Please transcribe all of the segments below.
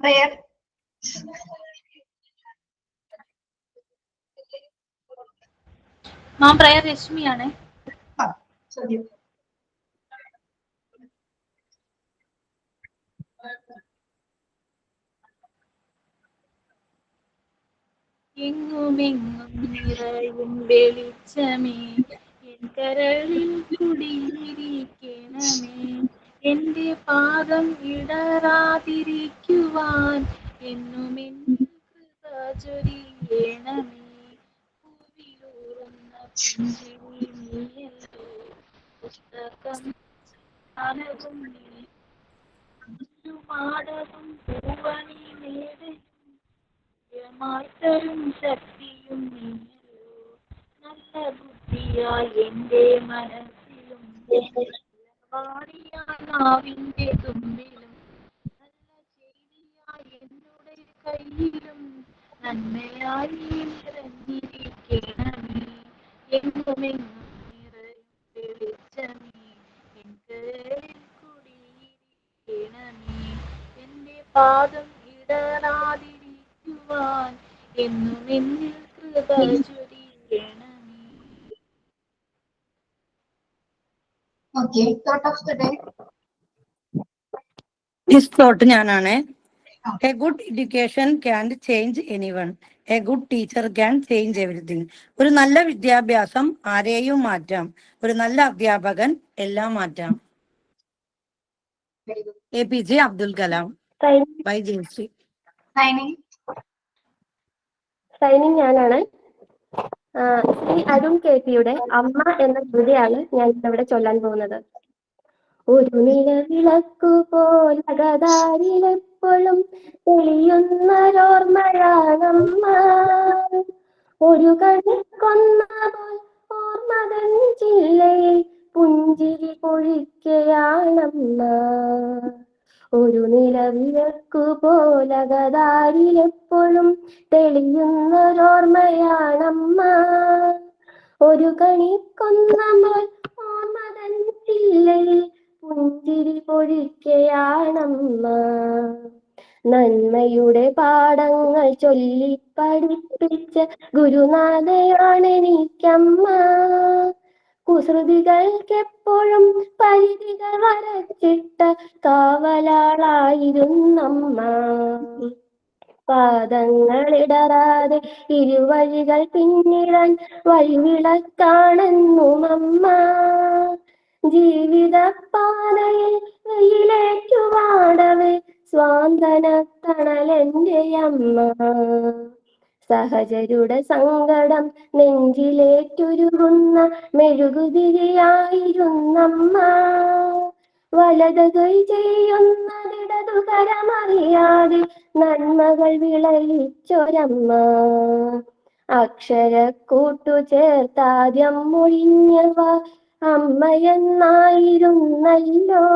prayer. മാം prayer രശ്മിയാണ്. എങ്ങുമെങ്ങും നിറയും വെളിച്ചമേ N കരളിൽ കുടിയിരിക്കണമേ. എന്റെ പാദം ഇടറാതിരിക്കുവാൻ എന്നും എന്നിൽ കൃപ ചൊരിയണമേ. പൂവിലൂറുന്ന പുഞ്ചിരി നീയല്ലോ, പുസ്തകം ജ്ഞാനവും നീ, മാടവും പൂവണി നേടും തരും ശക്തിയും നീയല്ലോ. നല്ല ബുദ്ധിയായി എന്റെ മനസ്സിലും വാടിയാൽ നാവിന്റെ തുമ്പിലും നല്ല ചെയ്തിയായി എന്നുടെ കയ്യിലും നന്മയായി നിറഞ്ഞിരിക്കണമേ. എങ്ങുമെങ്ങും നിറയും വെളിച്ചമേ എൻ കരളിൽ കുടിയിരിക്കണമേ. എന്റെ പാദം ഇടറാതിരിക്കുവാൻ എന്നും എന്നിൽ കൃപ ചൊരിയണമേ. Okay, thought of the day. This thought ഞാനാണ്. A good education can't change anyone. A good teacher can change everything. ഒരു നല്ല വിദ്യാഭ്യാസം ആരെയും മാറ്റാം. ഒരു നല്ല അധ്യാപകൻ എല്ലാം മാറ്റാം. APJ Abdul Kalam. By Jency. Signing ഞാനാണ്. ശ്രീ അരുൺ KP-യുടെ അമ്മ എന്ന കൃതിയാണ് ഞാൻ ഇവിടെ ചൊല്ലാൻ പോകുന്നത്. ഒരു നിലവിളക്കു പോലകതാരിലെപ്പോഴും തെളിയുന്നൊരോർമ്മയാണമ്മ. ഒരു കണിക്കൊന്ന പോൽ ഓർമ്മതൻ ജില്ലയിൽ പുഞ്ചിരി പൊഴിക്കയാണമ്മ. ഒരു നിലവിളക്കു പോലകതാരിലെപ്പോഴും തെളിയുന്നൊരോർമ്മയാണമ്മ. ഒരു കണിക്കൊന്ന പോൽ ഓർമ്മതൻ ജില്ലയിൽ പുഞ്ചിരി പൊഴിക്കയാണമ്മ. നന്മയുടെ പാഠങ്ങൾ ചൊല്ലി പഠിപ്പിച്ച ഗുരുനാഥയാണെനിക്കമ്മ. കുസൃതികൾക്കെപ്പോഴും പരിധികൾ വരച്ചിട്ട കാവലാളായിരുന്നമ്മ. പാദങ്ങളിടറാതെ ഇരുവഴികൾ പിന്നിടാൻ വഴിവിളക്കാണെന്നുമമ്മ. ജീവിത പാതയിൽ വെയിലേറ്റുവാടവേ സ്വാന്തന തണലെന്റെ അമ്മ. സഹചരുടെ സങ്കടം നെഞ്ചിലേറ്റുരുകുന്ന മെഴുകുതിരിയായിരുന്നമ്മ. വലത് കൈ ചെയ്യുന്നതിടതുകരമറിയാതെ നന്മകൾ വിളയിച്ചൊരമ്മ. അക്ഷരക്കൂട്ടു ചേർത്താദ്യം മൊഴിഞ്ഞവ അമ്മയെന്നായിരുന്നല്ലോ.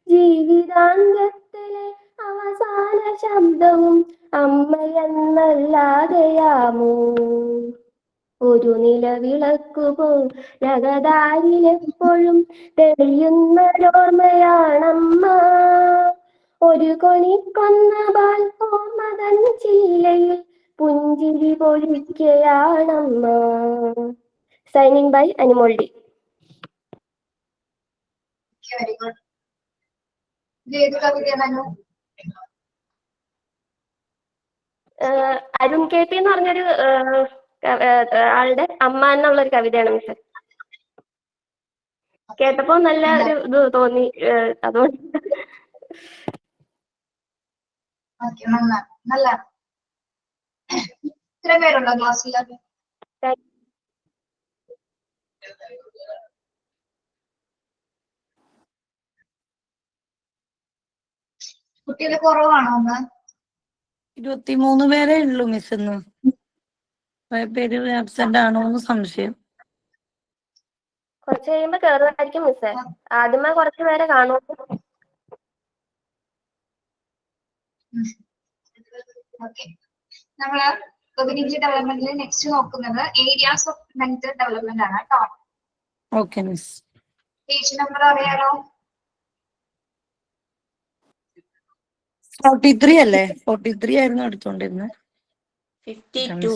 ജീവിതാന്ത്യത്തിലെ അവസാന ശബ്ദവും അമ്മയെന്നല്ലാതെയാമോ. ഒരു നിലവിളക്കു പോലകതാരിലെപ്പോഴും തെളിയുന്നൊരോർമ്മയാണമ്മ. ഒരു കൊണിക്കൊന്ന പാൽ ഓർമ്മതൻ ചില്ലയിൽ പുഞ്ചിരി പൊഴിക്കയാണമ്മ. സൈനിങ് ബൈ അനിമോൾഡി. Very good. ഏത് കവിതയാണ്? അരുൺ KP എന്ന് പറഞ്ഞൊരു ആളുടെ അമ്മ എന്നുള്ളൊരു കവിതയാണ് മിസ്. കേട്ടപ്പോ നല്ല ഒരു ഇത് തോന്നി, അതുകൊണ്ട്. നല്ല ഇത്ര പേരുള്ള ക്ലാസ്സിൽ? കുട്ടികൾ കുറവാണോ? 23 പേരേ ഉള്ളൂ മിസ്. ഇന്ന് പേര് ആബ്സെന്റ് ആണോ എന്ന് സംശയം. കുറച്ച് കഴിയുമ്പോ കേറുമായിരിക്കും മിസ്സേ. ആദ്യമേ കുറച്ച് പേരെ കാണൂ. നമ്മള് കോഗ്നിറ്റീവ് ഡെവലപ്മെന്റിൽ നെക്സ്റ്റ് നോക്കുന്നത് ഏരിയാസ് ഓഫ് മെന്റൽ ഡെവലപ്മെന്റ് ആണ് കേട്ടോ. Okay miss. പേജ് നമ്പർ അറിയാലോ? 43 അല്ലേ? 43 ആയിരുന്നു എടുത്തോണ്ടിരുന്നത്. 52.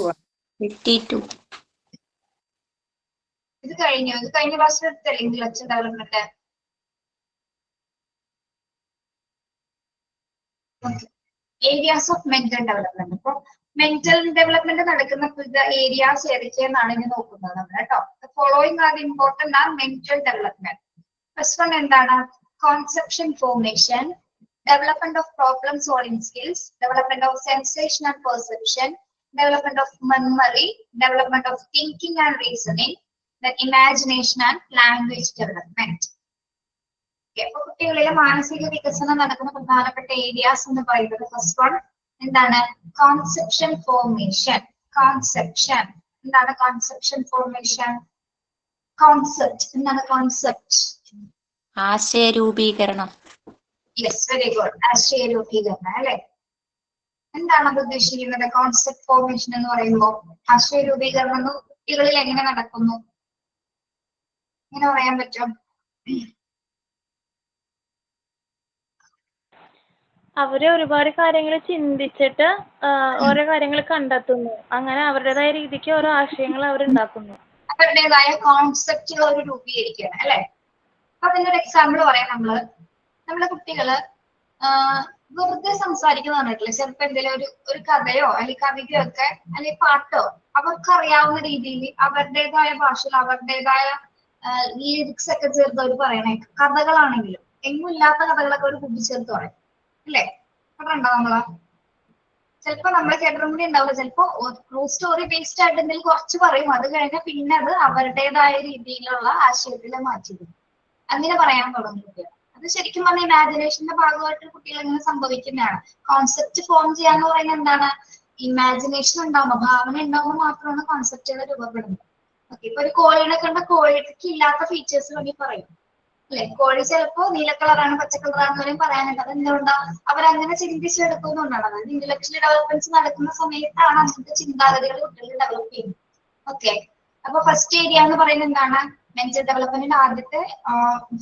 ഇത് കഴിഞ്ഞു. ഇത് കഴിഞ്ഞ ക്ലാസ്സിൽ എടുത്തല്ലേ intellectual development? Areas of mental development. അപ്പൊ മെന്റൽ ഡെവലപ്മെന്റ് നടക്കുന്ന ഏരിയാസ് ഏതൊക്കെയെന്നാണ് ഇനി നോക്കുന്നത് നമ്മൾ കേട്ടോ. Following are important are mental development. First one എന്താണ്? Conception formation, development of problem solving skills, development of sensation and perception, development of memory, development of thinking and reasoning, then imagination and language development. അപ്പൊ കുട്ടികളിലെ മാനസിക വികസനം നടക്കുന്ന പ്രധാനപ്പെട്ട areas എന്ന് പറയുന്നത് first one എന്താണ്? Conception formation. കോൺസെപ്ഷൻ എന്താണ്? Conception formation. കോൺസെപ്റ്റ് എന്താണ്? കോൺസെപ്റ്റ് ആശയരൂപീകരണം. Yes, very good. ആശയരൂപീകരണം അല്ലെ? എന്താണ് അത് ഉദ്ദേശിക്കുന്നത്? കോൺസെപ്റ്റ് ഫോർമേഷൻ എന്ന് പറയുമ്പോൾ ആശയരൂപീകരണം കുട്ടികളിൽ എങ്ങനെ നടക്കുന്നു? എങ്ങനെ പറയാൻ പറ്റും? അവര് ഒരുപാട് കാര്യങ്ങൾ ചിന്തിച്ചിട്ട് ഓരോ കാര്യങ്ങൾ കണ്ടെത്തുന്നു. അങ്ങനെ അവരുടേതായ രീതിക്ക് ഓരോ ആശയങ്ങൾ അവരുണ്ടാക്കുന്നു. അവരുടേതായ കോൺസെപ്റ്റുകൾ അവർ രൂപീകരിക്കുകയാണ് അല്ലെ? അപ്പൊ അതിന്റെ ഒരു എക്സാമ്പിൾ പറയാം. നമ്മളെ കുട്ടികള് വെറുതെ സംസാരിക്കുന്ന പറഞ്ഞിട്ടില്ല. ചിലപ്പോ എന്തെങ്കിലും ഒരു കഥയോ അല്ലെങ്കിൽ കവിതയോ ഒക്കെ അല്ലെങ്കിൽ പാട്ടോ അവർക്കറിയാവുന്ന രീതിയിൽ അവരുടേതായ ഭാഷയിൽ അവരുടേതായ ലിറിക്സ് ഒക്കെ ചേർത്ത് അവർ പറയണേ. കഥകളാണെങ്കിലും എങ്ങും ഇല്ലാത്ത കഥകളൊക്കെ അവർ കൂട്ടിച്ചേർത്ത് പറയും അല്ലേ? പറഞ്ഞോ നമ്മള് ചിലപ്പോ നമ്മളെ കേട്ടിട്ടും കൂടി ഉണ്ടാവില്ല. ചിലപ്പോ ട്രൂ സ്റ്റോറി ബേസ്ഡ് ആയിട്ട് എന്തെങ്കിലും കുറച്ച് പറയും. അത് കഴിഞ്ഞാൽ പിന്നെ അത് അവരുടേതായ രീതിയിലുള്ള ആശയത്തിൽ മാറ്റിയിടും. അങ്ങനെ പറയാൻ തുടങ്ങുക. അത് ശരിക്കും പറഞ്ഞ ഇമാജിനേഷന്റെ ഭാഗമായിട്ട് കുട്ടികൾ ഇങ്ങനെ സംഭവിക്കുന്നതാണ്. കോൺസെപ്റ്റ് ഫോം ചെയ്യാന്ന് പറയുന്നത് എന്താണ്? ഇമാജിനേഷൻ ഉണ്ടാവുമ്പോ, ഭാവന ഉണ്ടാവുമ്പോൾ മാത്രമാണ് കോൺസെപ്റ്റുകൾ രൂപപ്പെടുന്നത്. ഓക്കെ, ഇപ്പൊ ഒരു കോഴിനെ കണ്ട കോഴിക്ക് ഇല്ലാത്ത ഫീച്ചേഴ്സ് വേണ്ടി പറയും അല്ലെ? കോഴി ചിലപ്പോ നീല കളറാണ് പച്ച കളറാണെന്ന് പറയും പറയാനുണ്ട്. അത് എന്തുകൊണ്ടാ? അവരങ്ങനെ ചിന്തിച്ചെടുക്കുന്നതുകൊണ്ടാണ്. അതായത് ഇന്റലക്ച്വൽ ഡെവലപ്മെന്റ്സ് നടക്കുന്ന സമയത്താണ് അങ്ങനത്തെ ചിന്താഗതികൾ കുട്ടികൾ ഡെവലപ്പ് ചെയ്യുന്നത്. ഓക്കെ, അപ്പൊ ഫസ്റ്റ് ഏരിയ എന്ന് പറയുന്നത് എന്താണ്? മെന്റൽ ഡെവലപ്മെന്റിന്റെ ആദ്യത്തെ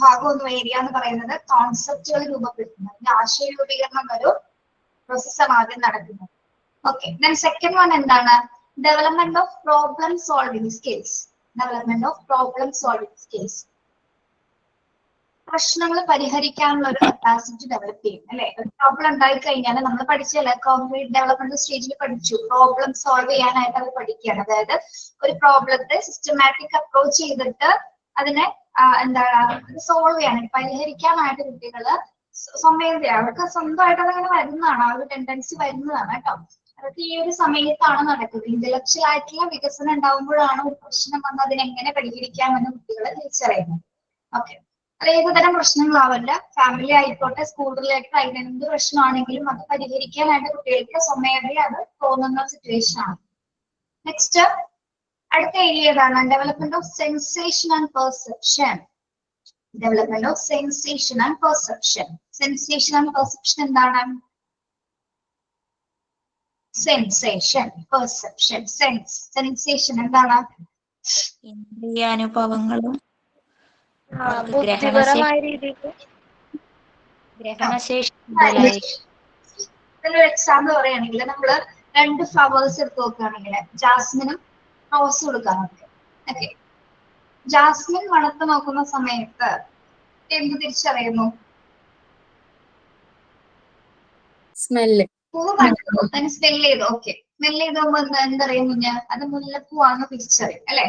ഭാഗം ഏരിയ എന്ന് പറയുന്നത് കോൺസെപ്റ്റുകൾ രൂപപ്പെടുത്തുന്നത്. ആശയ രൂപീകരണം ഒരു പ്രോസസ്സാണ് ആദ്യം നടക്കുന്നത്. ഓക്കെ, ദെൻ സെക്കൻഡ് വൺ എന്താണ്? Development of problem solving skills. Development of problem solving skills. പ്രശ്നങ്ങൾ പരിഹരിക്കാനുള്ള ഒരു കപ്പാസിറ്റി ഡെവലപ്പ് ചെയ്യും അല്ലെ? ഒരു പ്രോബ്ലം ഉണ്ടായി കഴിഞ്ഞാൽ നമ്മൾ പഠിച്ചല്ലേ, കോഗ്നിറ്റീവ് ഡെവലപ്മെന്റ് സ്റ്റേജിൽ പഠിച്ചു. പ്രോബ്ലം സോൾവ് ചെയ്യാനായിട്ട് അവർ പഠിക്കുകയാണ്. അതായത് ഒരു പ്രോബ്ലത്തെ സിസ്റ്റമാറ്റിക് അപ്രോച്ച് ചെയ്തിട്ട് അതിനെ എന്താണ് സോൾവ് ചെയ്യാനായിട്ട് പരിഹരിക്കാനായിട്ട് കുട്ടികള് സ്വമേധയാ അവർക്ക് സ്വന്തമായിട്ട് അതങ്ങനെ വരുന്നതാണ്. ആ ഒരു ടെൻഡൻസി വരുന്നതാണ് കേട്ടോ. അതൊക്കെ ഈ ഒരു സമയത്താണ് നടക്കുന്നത്. ഇന്റലക്ച്വൽ ആയിട്ടുള്ള വികസനം ഉണ്ടാവുമ്പോഴാണ് ഒരു പ്രശ്നം വന്ന് അതിനെങ്ങനെ പരിഹരിക്കാമെന്ന് കുട്ടികളെ തിരിച്ചറിയുന്നത്. ഓക്കെ, അത് ഏതുതരം പ്രശ്നങ്ങളാവല്ല, ഫാമിലി ആയിക്കോട്ടെ, സ്കൂൾ റിലേറ്റഡ് ആയിട്ട് എന്ത് പ്രശ്നമാണെങ്കിലും അത് പരിഹരിക്കാനായിട്ട് കുട്ടികൾക്ക് സ്വമേധയാ അത് തോന്നുന്ന സിറ്റുവേഷൻ ആണ്. നെക്സ്റ്റ് അടുത്ത ഏരിയ ഏതാണ്? Development of sensation and perception. Development of sensation and perception. Sensation and perception എന്താണ്? സെൻസേഷൻ, പെർസെപ്ഷൻ, സെൻസേഷൻ എന്താണ്? ഇന്ദ്രിയാനുഭവങ്ങളും ബുദ്ധിപരമായ രീതിക്ക് ഗ്രഹണശേഷി. ഒരു എക്സാമ്പിൾ പറയുകയാണെങ്കിൽ നമ്മള് 2 ഫ്ലവേഴ്സ് എടുത്ത് നോക്കുകയാണെങ്കിൽ ജാസ്മിനും റോസും കൊടുക്കാറുണ്ട്. ഓക്കെ, ജാസ്മിൻ മണത്ത് നോക്കുന്ന സമയത്ത് എന്ത് തിരിച്ചറിയുന്നു? സ്മെല്ല്. പൂവ് കണ്ടു, അതിന് സ്മെൽ ചെയ്തു. ഓക്കെ, സ്മെൽ ചെയ്തുമ്പോ എന്തറിയും കുഞ്ഞ്? അത് മുല്ലപ്പൂവാണെന്ന് തിരിച്ചറിയും അല്ലെ?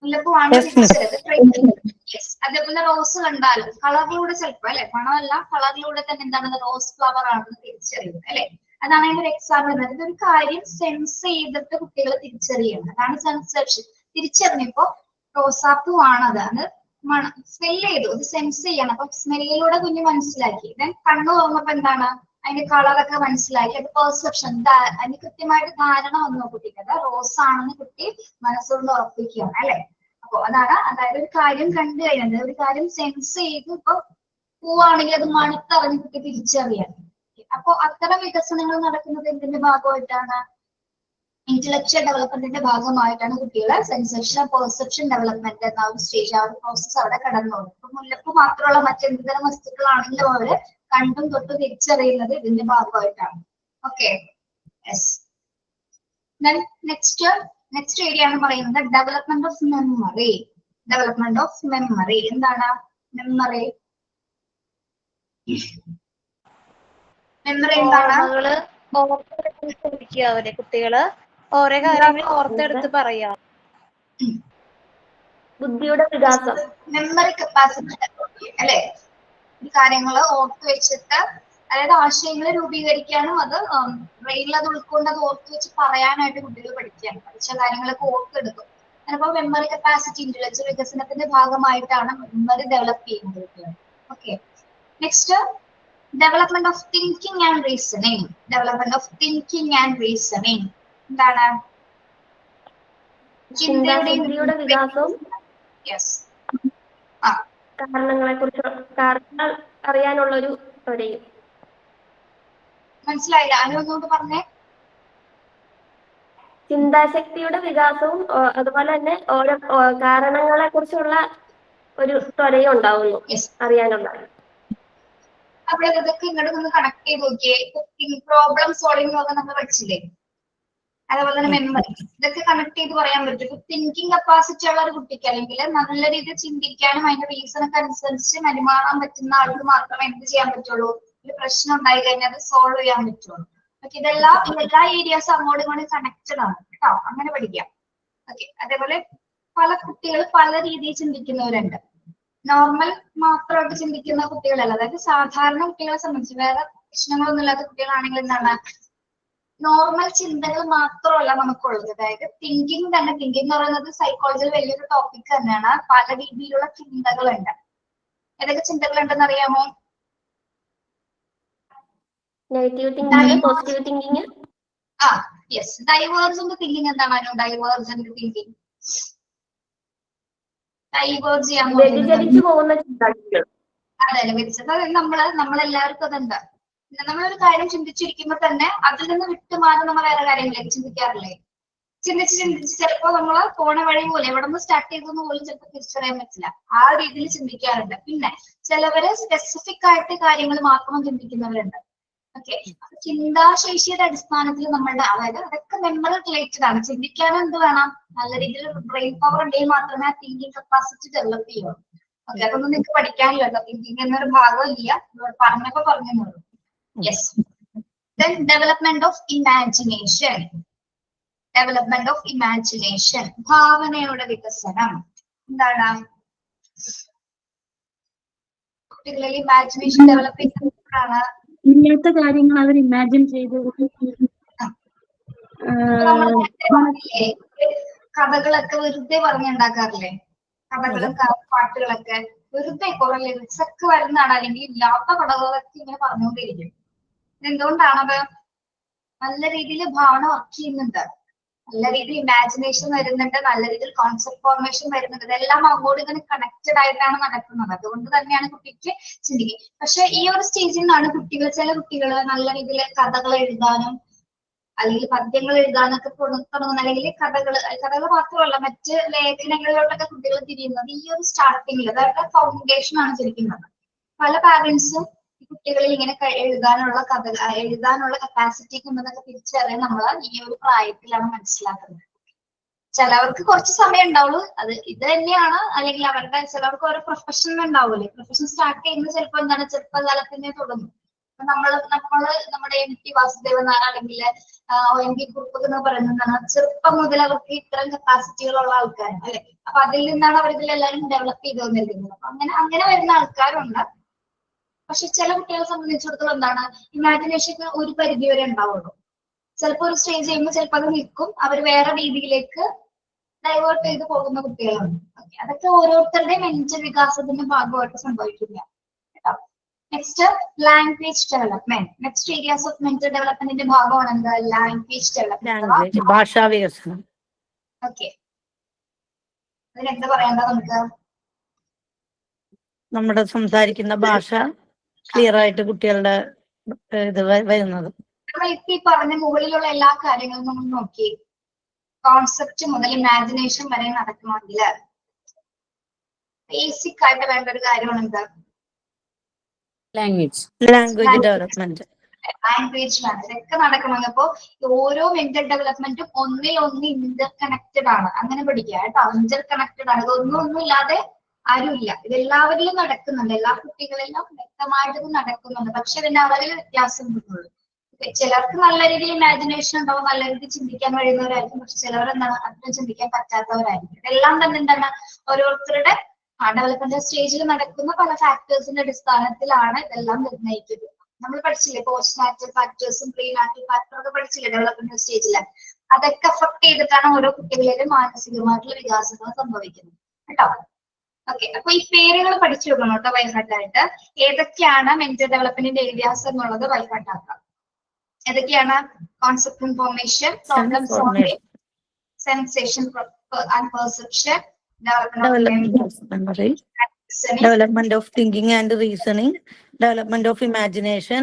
മുല്ലപ്പൂവാണെന്ന് തിരിച്ചറിയത്. അതേപോലെ റോസ് കണ്ടാലും കളറിലൂടെ ചിലപ്പോ അല്ലെ, മണമല്ല കളറിലൂടെ തന്നെ എന്താണ് റോസ് ഫ്ലവർ ആണെന്ന് തിരിച്ചറിയുന്നത് അല്ലെ? അതാണ് അതിന്റെ ഒരു എക്സാമ്പിൾ. ഇതൊരു കാര്യം സെൻസ് ചെയ്തിട്ട് കുട്ടികൾ തിരിച്ചറിയണം. അതാണ് സെൻസേഷൻ. തിരിച്ചറിഞ്ഞപ്പോ റോസാപ്പൂ ആണത്, അത് സ്മെൽ ചെയ്തു, അത് സെൻസ് ചെയ്യണം. അപ്പൊ സ്മെല്ലിലൂടെ കുഞ്ഞ് മനസ്സിലാക്കി. ദെൻ കണ്ണു തുറന്നപ്പോ എന്താണ്? അതിന്റെ കളറൊക്കെ മനസ്സിലാക്കി. അത് പെർസെപ്ഷൻ, അതിന് കൃത്യമായിട്ട് ധാരണ വന്നു കുട്ടിക്ക്. അത് റോസ് ആണെന്ന് കുട്ടി മനസ്സുകൊണ്ട് ഉറപ്പിക്കുകയാണ് അല്ലെ? അപ്പൊ അതാണ്, അതായത് ഒരു കാര്യം കണ്ടു കഴിഞ്ഞത്, ഒരു കാര്യം സെൻസ് ചെയ്ത് ഇപ്പൊ പൂവാണെങ്കിൽ അത് മണത്തറിഞ്ഞ് കുട്ടി തിരിച്ചറിയാം. അപ്പൊ അത്തരം വികസനങ്ങൾ നടക്കുന്നത് എന്തിന്റെ ഭാഗമായിട്ടാണ്? ഇന്റലക്ച്വൽ ഡെവലപ്മെന്റിന്റെ ഭാഗമായിട്ടാണ് കുട്ടികളെ സെൻസേഷൻ പെർസെപ്ഷൻ ഡെവലപ്മെന്റ് എന്ന ഒരു സ്റ്റേജ് ആ ഒരു പ്രോസസ് അവിടെ കടന്നു പോകുന്നത്. ഇപ്പൊ മുല്ലപ്പ് മാത്രമുള്ള മറ്റെന്തുതരം വസ്തുക്കളാണെങ്കിലും അവര് കണ്ടും തൊട്ട് തിരിച്ചറിയുന്നത് ഇതിന്റെ ഭാഗമായിട്ടാണ്. Okay, yes. നെക്സ്റ്റ് ഏരിയ ആണ് പറയുന്നത് development of memory. Development of memory എന്താണ്? മെമ്മറി എന്താണ്? അവരെ കുട്ടികള് ഓരോ കാര്യങ്ങൾ ഓർത്തെടുത്ത് പറയാ. ബുദ്ധിയുടെ വികാസം, മെമ്മറി കപ്പാസിറ്റി അല്ലെ? ഈ കാര്യങ്ങൾ ഓർത്ത് വെച്ചിട്ട്, അതായത് ആശയങ്ങൾ രൂപീകരിക്കാനും അത് ബ്രെയിനിൽ അത് ഉൾക്കൊണ്ട് അത് ഓർത്ത് വെച്ച് പറയാനായിട്ട് കുട്ടികൾ പഠിക്കുകയാണ്. പഠിച്ച കാര്യങ്ങളൊക്കെ ഓർത്തെടുക്കും. അപ്പോൾ മെമ്മറി കപ്പാസിറ്റി ഇന്റലക്ച്വൽ വികസനത്തിന്റെ ഭാഗമായിട്ടാണ് മെമ്മറി ഡെവലപ്പ് ചെയ്യുന്നത് കുട്ടികൾ. Okay, next development of thinking and reasoning. Development of thinking and reasoning എന്താണ്? ചിന്താശക്തിയുടെ വികാസവും കാരണങ്ങൾ അറിയാനുള്ള ഒരു ത്വരയും. മനസ്സിലായില്ല, അനുവൊന്നുകൊണ്ട് പറഞ്ഞേ. ചിന്താശക്തിയുടെ വികാസവും അതുപോലെ തന്നെ ഓരോ കാരണങ്ങളെ കുറിച്ചുള്ള ഒരു ത്വരയും ഉണ്ടാവുന്നു അറിയാനുള്ള. അപ്പോൾ ഇതൊക്കെ ഇങ്ങോട്ട് ഒന്ന് കണക്ട് ചെയ്ത് നോക്കിയേ. പ്രോബ്ലം സോൾവിംഗ് ഒക്കെ നമ്മൾ പഠിച്ചില്ലേ? അതേപോലെ തന്നെ മെമ്മറി, ഇതൊക്കെ കണക്ട് ചെയ്ത് പറയാൻ പറ്റും. തിങ്കിങ് കപ്പാസിറ്റി ഉള്ള ഒരു കുട്ടിക്ക് അല്ലെങ്കിൽ നല്ല രീതിയിൽ ചിന്തിക്കാനും അതിന്റെ റീസണൊക്കെ അനുസരിച്ച് പെരുമാറാൻ പറ്റുന്ന ആൾക്ക് മാത്രമേ എന്ത് ചെയ്യാൻ പറ്റുള്ളൂ, ഒരു പ്രശ്നം ഉണ്ടായി കഴിഞ്ഞാൽ അത് സോൾവ് ചെയ്യാൻ പറ്റുള്ളൂ. ഓക്കെ, എല്ലാ ഏരിയാസും അങ്ങോട്ടും ഇങ്ങോട്ടും കണക്റ്റഡ് ആണ് കേട്ടോ, അങ്ങനെ പഠിക്കാം. ഓക്കെ, അതേപോലെ പല കുട്ടികൾ പല രീതിയിൽ ചിന്തിക്കുന്നവരുണ്ട്. നോർമൽ മാത്രമായിട്ട് ചിന്തിക്കുന്ന കുട്ടികളല്ല, അതായത് സാധാരണ കുട്ടികളെ സംബന്ധിച്ച് വേറെ പ്രശ്നങ്ങളൊന്നും ഇല്ലാത്ത കുട്ടികളാണെങ്കിൽ എന്താണ്, നോർമൽ ചിന്തകൾ മാത്രമല്ല നമുക്കുള്ളത്. അതായത് തിങ്കിങ് തന്നെ, തിങ്കിങ് എന്ന് പറയുന്നത് സൈക്കോളജിയിൽ വലിയൊരു ടോപ്പിക് തന്നെയാണ്. പല രീതിയിലുള്ള ചിന്തകളുണ്ട്. ഏതൊക്കെ ചിന്തകളുണ്ടെന്ന് അറിയാമോ? Negative thinking, positive thinking. Yes. Divergent thinking എന്താണ്? ഡൈവേർജന്റ് തിങ്കിങ് ഡൈവേർജ് ചെയ്യാൻ പോകുന്ന ചിന്തകൾ. അതെ, നമ്മളെല്ലാവർക്കും അതുണ്ട്. നമ്മളൊരു കാര്യം ചിന്തിച്ചിരിക്കുമ്പോ തന്നെ അതിൽ നിന്ന് വിട്ടുമാറി നമ്മൾ വേറെ കാര്യങ്ങളിലേക്ക് ചിന്തിക്കാറില്ലേ? ചിന്തിച്ച് ചിലപ്പോ നമ്മള് പോണ വഴി പോലെ എവിടെ നിന്ന് സ്റ്റാർട്ട് ചെയ്തെന്ന് പോലും ചിലപ്പോൾ തിരിച്ചറിയാൻ പറ്റില്ല. ആ രീതിയിൽ ചിന്തിക്കാറുണ്ട്. പിന്നെ ചിലവര് സ്പെസിഫിക് ആയിട്ട് കാര്യങ്ങൾ മാത്രം ചിന്തിക്കുന്നവരുണ്ട്. ഓക്കെ, ചിന്താശേഷിയുടെ അടിസ്ഥാനത്തിൽ നമ്മളുടെ, അതായത് അതൊക്കെ മെമ്മറി റിലേറ്റഡ് ആണ്. ചിന്തിക്കാനും എന്ത് വേണം, നല്ല രീതിയിൽ ബ്രെയിൻ പവർ ഉണ്ടെങ്കിൽ മാത്രമേ ആ തിങ്കിങ് കപ്പാസിറ്റി ഡെവലപ്പ് ചെയ്യുള്ളൂ. ഓക്കെ, അതൊന്നും നിങ്ങൾക്ക് പഠിക്കാനില്ല, തിങ്കിങ് എന്നൊരു ഭാഗം ഇല്ല, പറഞ്ഞപ്പോ പറഞ്ഞു. Yes. Then development of imagination. Development of imagination. ഭാവനയുടെ വികസനം എന്താണ്? കുട്ടികളിൽ ഇമാജിനേഷൻ ഡെവലപ്പ് ചെയ്യുന്നതാണ്. ഇല്ലാത്ത കാര്യങ്ങൾ അവർ ഇമാജിൻ ചെയ്ത് കഥകളൊക്കെ വെറുതെ പറഞ്ഞുണ്ടാക്കാറില്ലേ? കഥകളും പാട്ടുകളൊക്കെ വെറുതെ കുറെ ലിറിക്സ് ഒക്കെ വരുന്നതാണ്, അല്ലെങ്കിൽ ഇല്ലാത്ത കഥകളൊക്കെ ഇങ്ങനെ പറഞ്ഞുകൊണ്ടിരിക്കും. എന്തുകൊണ്ടാണത്? നല്ല രീതിയിൽ ഭാവന വർക്ക് ചെയ്യുന്നുണ്ട്, നല്ല രീതിയിൽ ഇമാജിനേഷൻ വരുന്നുണ്ട്, നല്ല രീതിയിൽ കോൺസെപ്റ്റ് ഫോർമേഷൻ വരുന്നുണ്ട്. ഇതെല്ലാം അങ്ങോട്ട് ഇങ്ങനെ കണക്റ്റഡ് ആയിട്ടാണ് നടക്കുന്നത്. അതുകൊണ്ട് തന്നെയാണ് കുട്ടിക്ക് ചിന്തിക്കുക. പക്ഷെ ഈ ഒരു സ്റ്റേജിൽ നിന്നാണ് ചില കുട്ടികൾ നല്ല രീതിയിൽ കഥകൾ എഴുതാനും അല്ലെങ്കിൽ പദ്യങ്ങൾ എഴുതാനൊക്കെ തുടങ്ങുന്നത്, അല്ലെങ്കിൽ കഥകൾ മാത്രമല്ല മറ്റ് ലേഖനങ്ങളിലോട്ടൊക്കെ കുട്ടികൾ തിരിയുന്നത് ഈ ഒരു സ്റ്റാർട്ടിങ്ങിൽ, അതായത് ഫൗണ്ടേഷൻ ആണ് ശരിക്കുന്നത്. പല പാരന്റ്സും കുട്ടികളിൽ ഇങ്ങനെ എഴുതാനുള്ള കപ്പാസിറ്റി ഉണ്ടെന്നൊക്കെ തിരിച്ചറിയാൻ നമ്മൾ ഈ ഒരു പ്രായത്തിലാണ് മനസ്സിലാക്കുന്നത്. ചിലവർക്ക് കുറച്ച് സമയം ഉണ്ടാവുള്ളൂ, ഇത് തന്നെയാണ്. അല്ലെങ്കിൽ ചിലവർക്ക് ഓരോ പ്രൊഫഷൻ ഉണ്ടാവൂലേ, പ്രൊഫഷൻ സ്റ്റാർട്ട് ചെയ്യുന്നത് ചിലപ്പോൾ എന്താണ്, ചെറുപ്പകാലത്തിനെ തുടങ്ങും. നമ്മുടെ MT വാസുദേവൻ നായർ അല്ലെങ്കിൽ ONV കുറുപ്പ് എന്ന് പറയുന്നതാണ് ചെറുപ്പം മുതൽ അവർക്ക് ഇത്തരം കപ്പാസിറ്റികളുള്ള ആൾക്കാരാണ് അല്ലെ. അപ്പൊ അതിൽ നിന്നാണ് അവർ ഇതിലെല്ലാവരും ഡെവലപ്പ് ചെയ്ത് വന്നിരിക്കുന്നത്. അപ്പൊ അങ്ങനെ വരുന്ന ആൾക്കാരുണ്ട്. പക്ഷെ ചില കുട്ടികളെ സംബന്ധിച്ചിടത്തോളം എന്താണ്, ഇമാജിനേഷൻ ഒരു പരിധി വരെ ഉണ്ടാവുള്ളൂ. ചിലപ്പോൾ ഒരു സ്റ്റേജ് ചെയ്യുമ്പോൾ ചിലപ്പോൾ അത് നിൽക്കും, അവർ വേറെ രീതിയിലേക്ക് ഡൈവേർട്ട് ചെയ്ത് പോകുന്ന കുട്ടികളുണ്ട്. അതൊക്കെ ഓരോരുത്തരുടെയും മെന്റൽ വികാസത്തിന്റെ ഭാഗമായിട്ട് സംഭവിക്കില്ല കേട്ടോ. Next language development. Next areas of mental ഡെവലപ്മെന്റിന്റെ ഭാഗമാണ് എന്ത്? ലാംഗ്വേജ് ഡെവലപ്മെന്റ്, ഭാഷാ വികസനം. ഓക്കെ, അതിനെന്താ പറയണ്ട നമുക്ക്? നമ്മുടെ സംസാരിക്കുന്ന ഭാഷ ക്ലിയർ ആയിട്ട് കുട്ടികളുടെ ഇത് വരുന്നത്. നമ്മൾ ഇപ്പൊ ഈ പറഞ്ഞ മുകളിലുള്ള എല്ലാ കാര്യങ്ങളും നമ്മൾ നോക്കി, കോൺസെപ്റ്റ് മുതൽ ഇമാജിനേഷൻ വരെ നടക്കണമെങ്കിൽ ബേസിക് ആയിട്ട് വേണ്ട ഒരു കാര്യമാണ് എന്താ? Language development. ലാംഗ്വേജ് വേണം. ഇതൊക്കെ നടക്കണമെങ്കിൽ അപ്പോ ഓരോ മെന്റൽ ഡെവലപ്മെന്റും ഒന്നിലൊന്ന് ഇന്റർ കണക്റ്റഡ് ആണ്. അങ്ങനെ പഠിക്കുക കേട്ടോ. ഇന്റർ കണക്റ്റഡ് ആണ്. ഇതൊന്നും ഇല്ലാതെ ആരുമില്ല. ഇതെല്ലാവരിലും നടക്കുന്നുണ്ട്. എല്ലാ കുട്ടികളെല്ലാം വ്യക്തമായിട്ട് ഇത് നടക്കുന്നുണ്ട്. പക്ഷെ പിന്നെ അവരിൽ വ്യത്യാസം വരുന്നുള്ളൂ. ചിലർക്ക് നല്ല രീതിയിൽ ഇമാജിനേഷൻ ഉണ്ടാവും, നല്ല രീതിയിൽ ചിന്തിക്കാൻ കഴിയുന്നവരായിരിക്കും. പക്ഷെ ചിലവർ എന്താണ് അത്ര ചിന്തിക്കാൻ പറ്റാത്തവരായിരിക്കും. ഇതെല്ലാം തന്നെ എന്താണ് ഓരോരുത്തരുടെ ഡെവലപ്മെന്റ് സ്റ്റേജിൽ നടക്കുന്ന പല ഫാക്ടേഴ്സിന്റെ അടിസ്ഥാനത്തിലാണ് ഇതെല്ലാം നിർണ്ണയിക്കുന്നത്. നമ്മൾ പഠിച്ചില്ലേ പോസ്റ്റ് നാറ്റൽ ഫാക്ടേഴ്സും പ്രീ നാറ്റൽ ഫാക്ടറും ഒക്കെ പഠിച്ചില്ലേ ഡെവലപ്മെന്റ് സ്റ്റേജിൽ. അതൊക്കെ അഫക്ട് ചെയ്തിട്ടാണ് ഓരോ കുട്ടികളിലും മാനസികമായിട്ടുള്ള വികാസങ്ങൾ സംഭവിക്കുന്നത് കേട്ടോ. ഓക്കെ, അപ്പൊ ഈ പേരുകൾ പഠിച്ചു വെക്കണം കേട്ടോ ബൈഹാർട്ടായിട്ട്. ഏതൊക്കെയാണ് മെന്റൽ ഡെവലപ്മെന്റിന്റെ ഏരിയാസ് എന്നുള്ളത് ബൈഹാർട്ടാക്കാം. ഏതൊക്കെയാണ്? Concept information, problem solving, sensation and perception, Development of thinking and reasoning, development of imagination,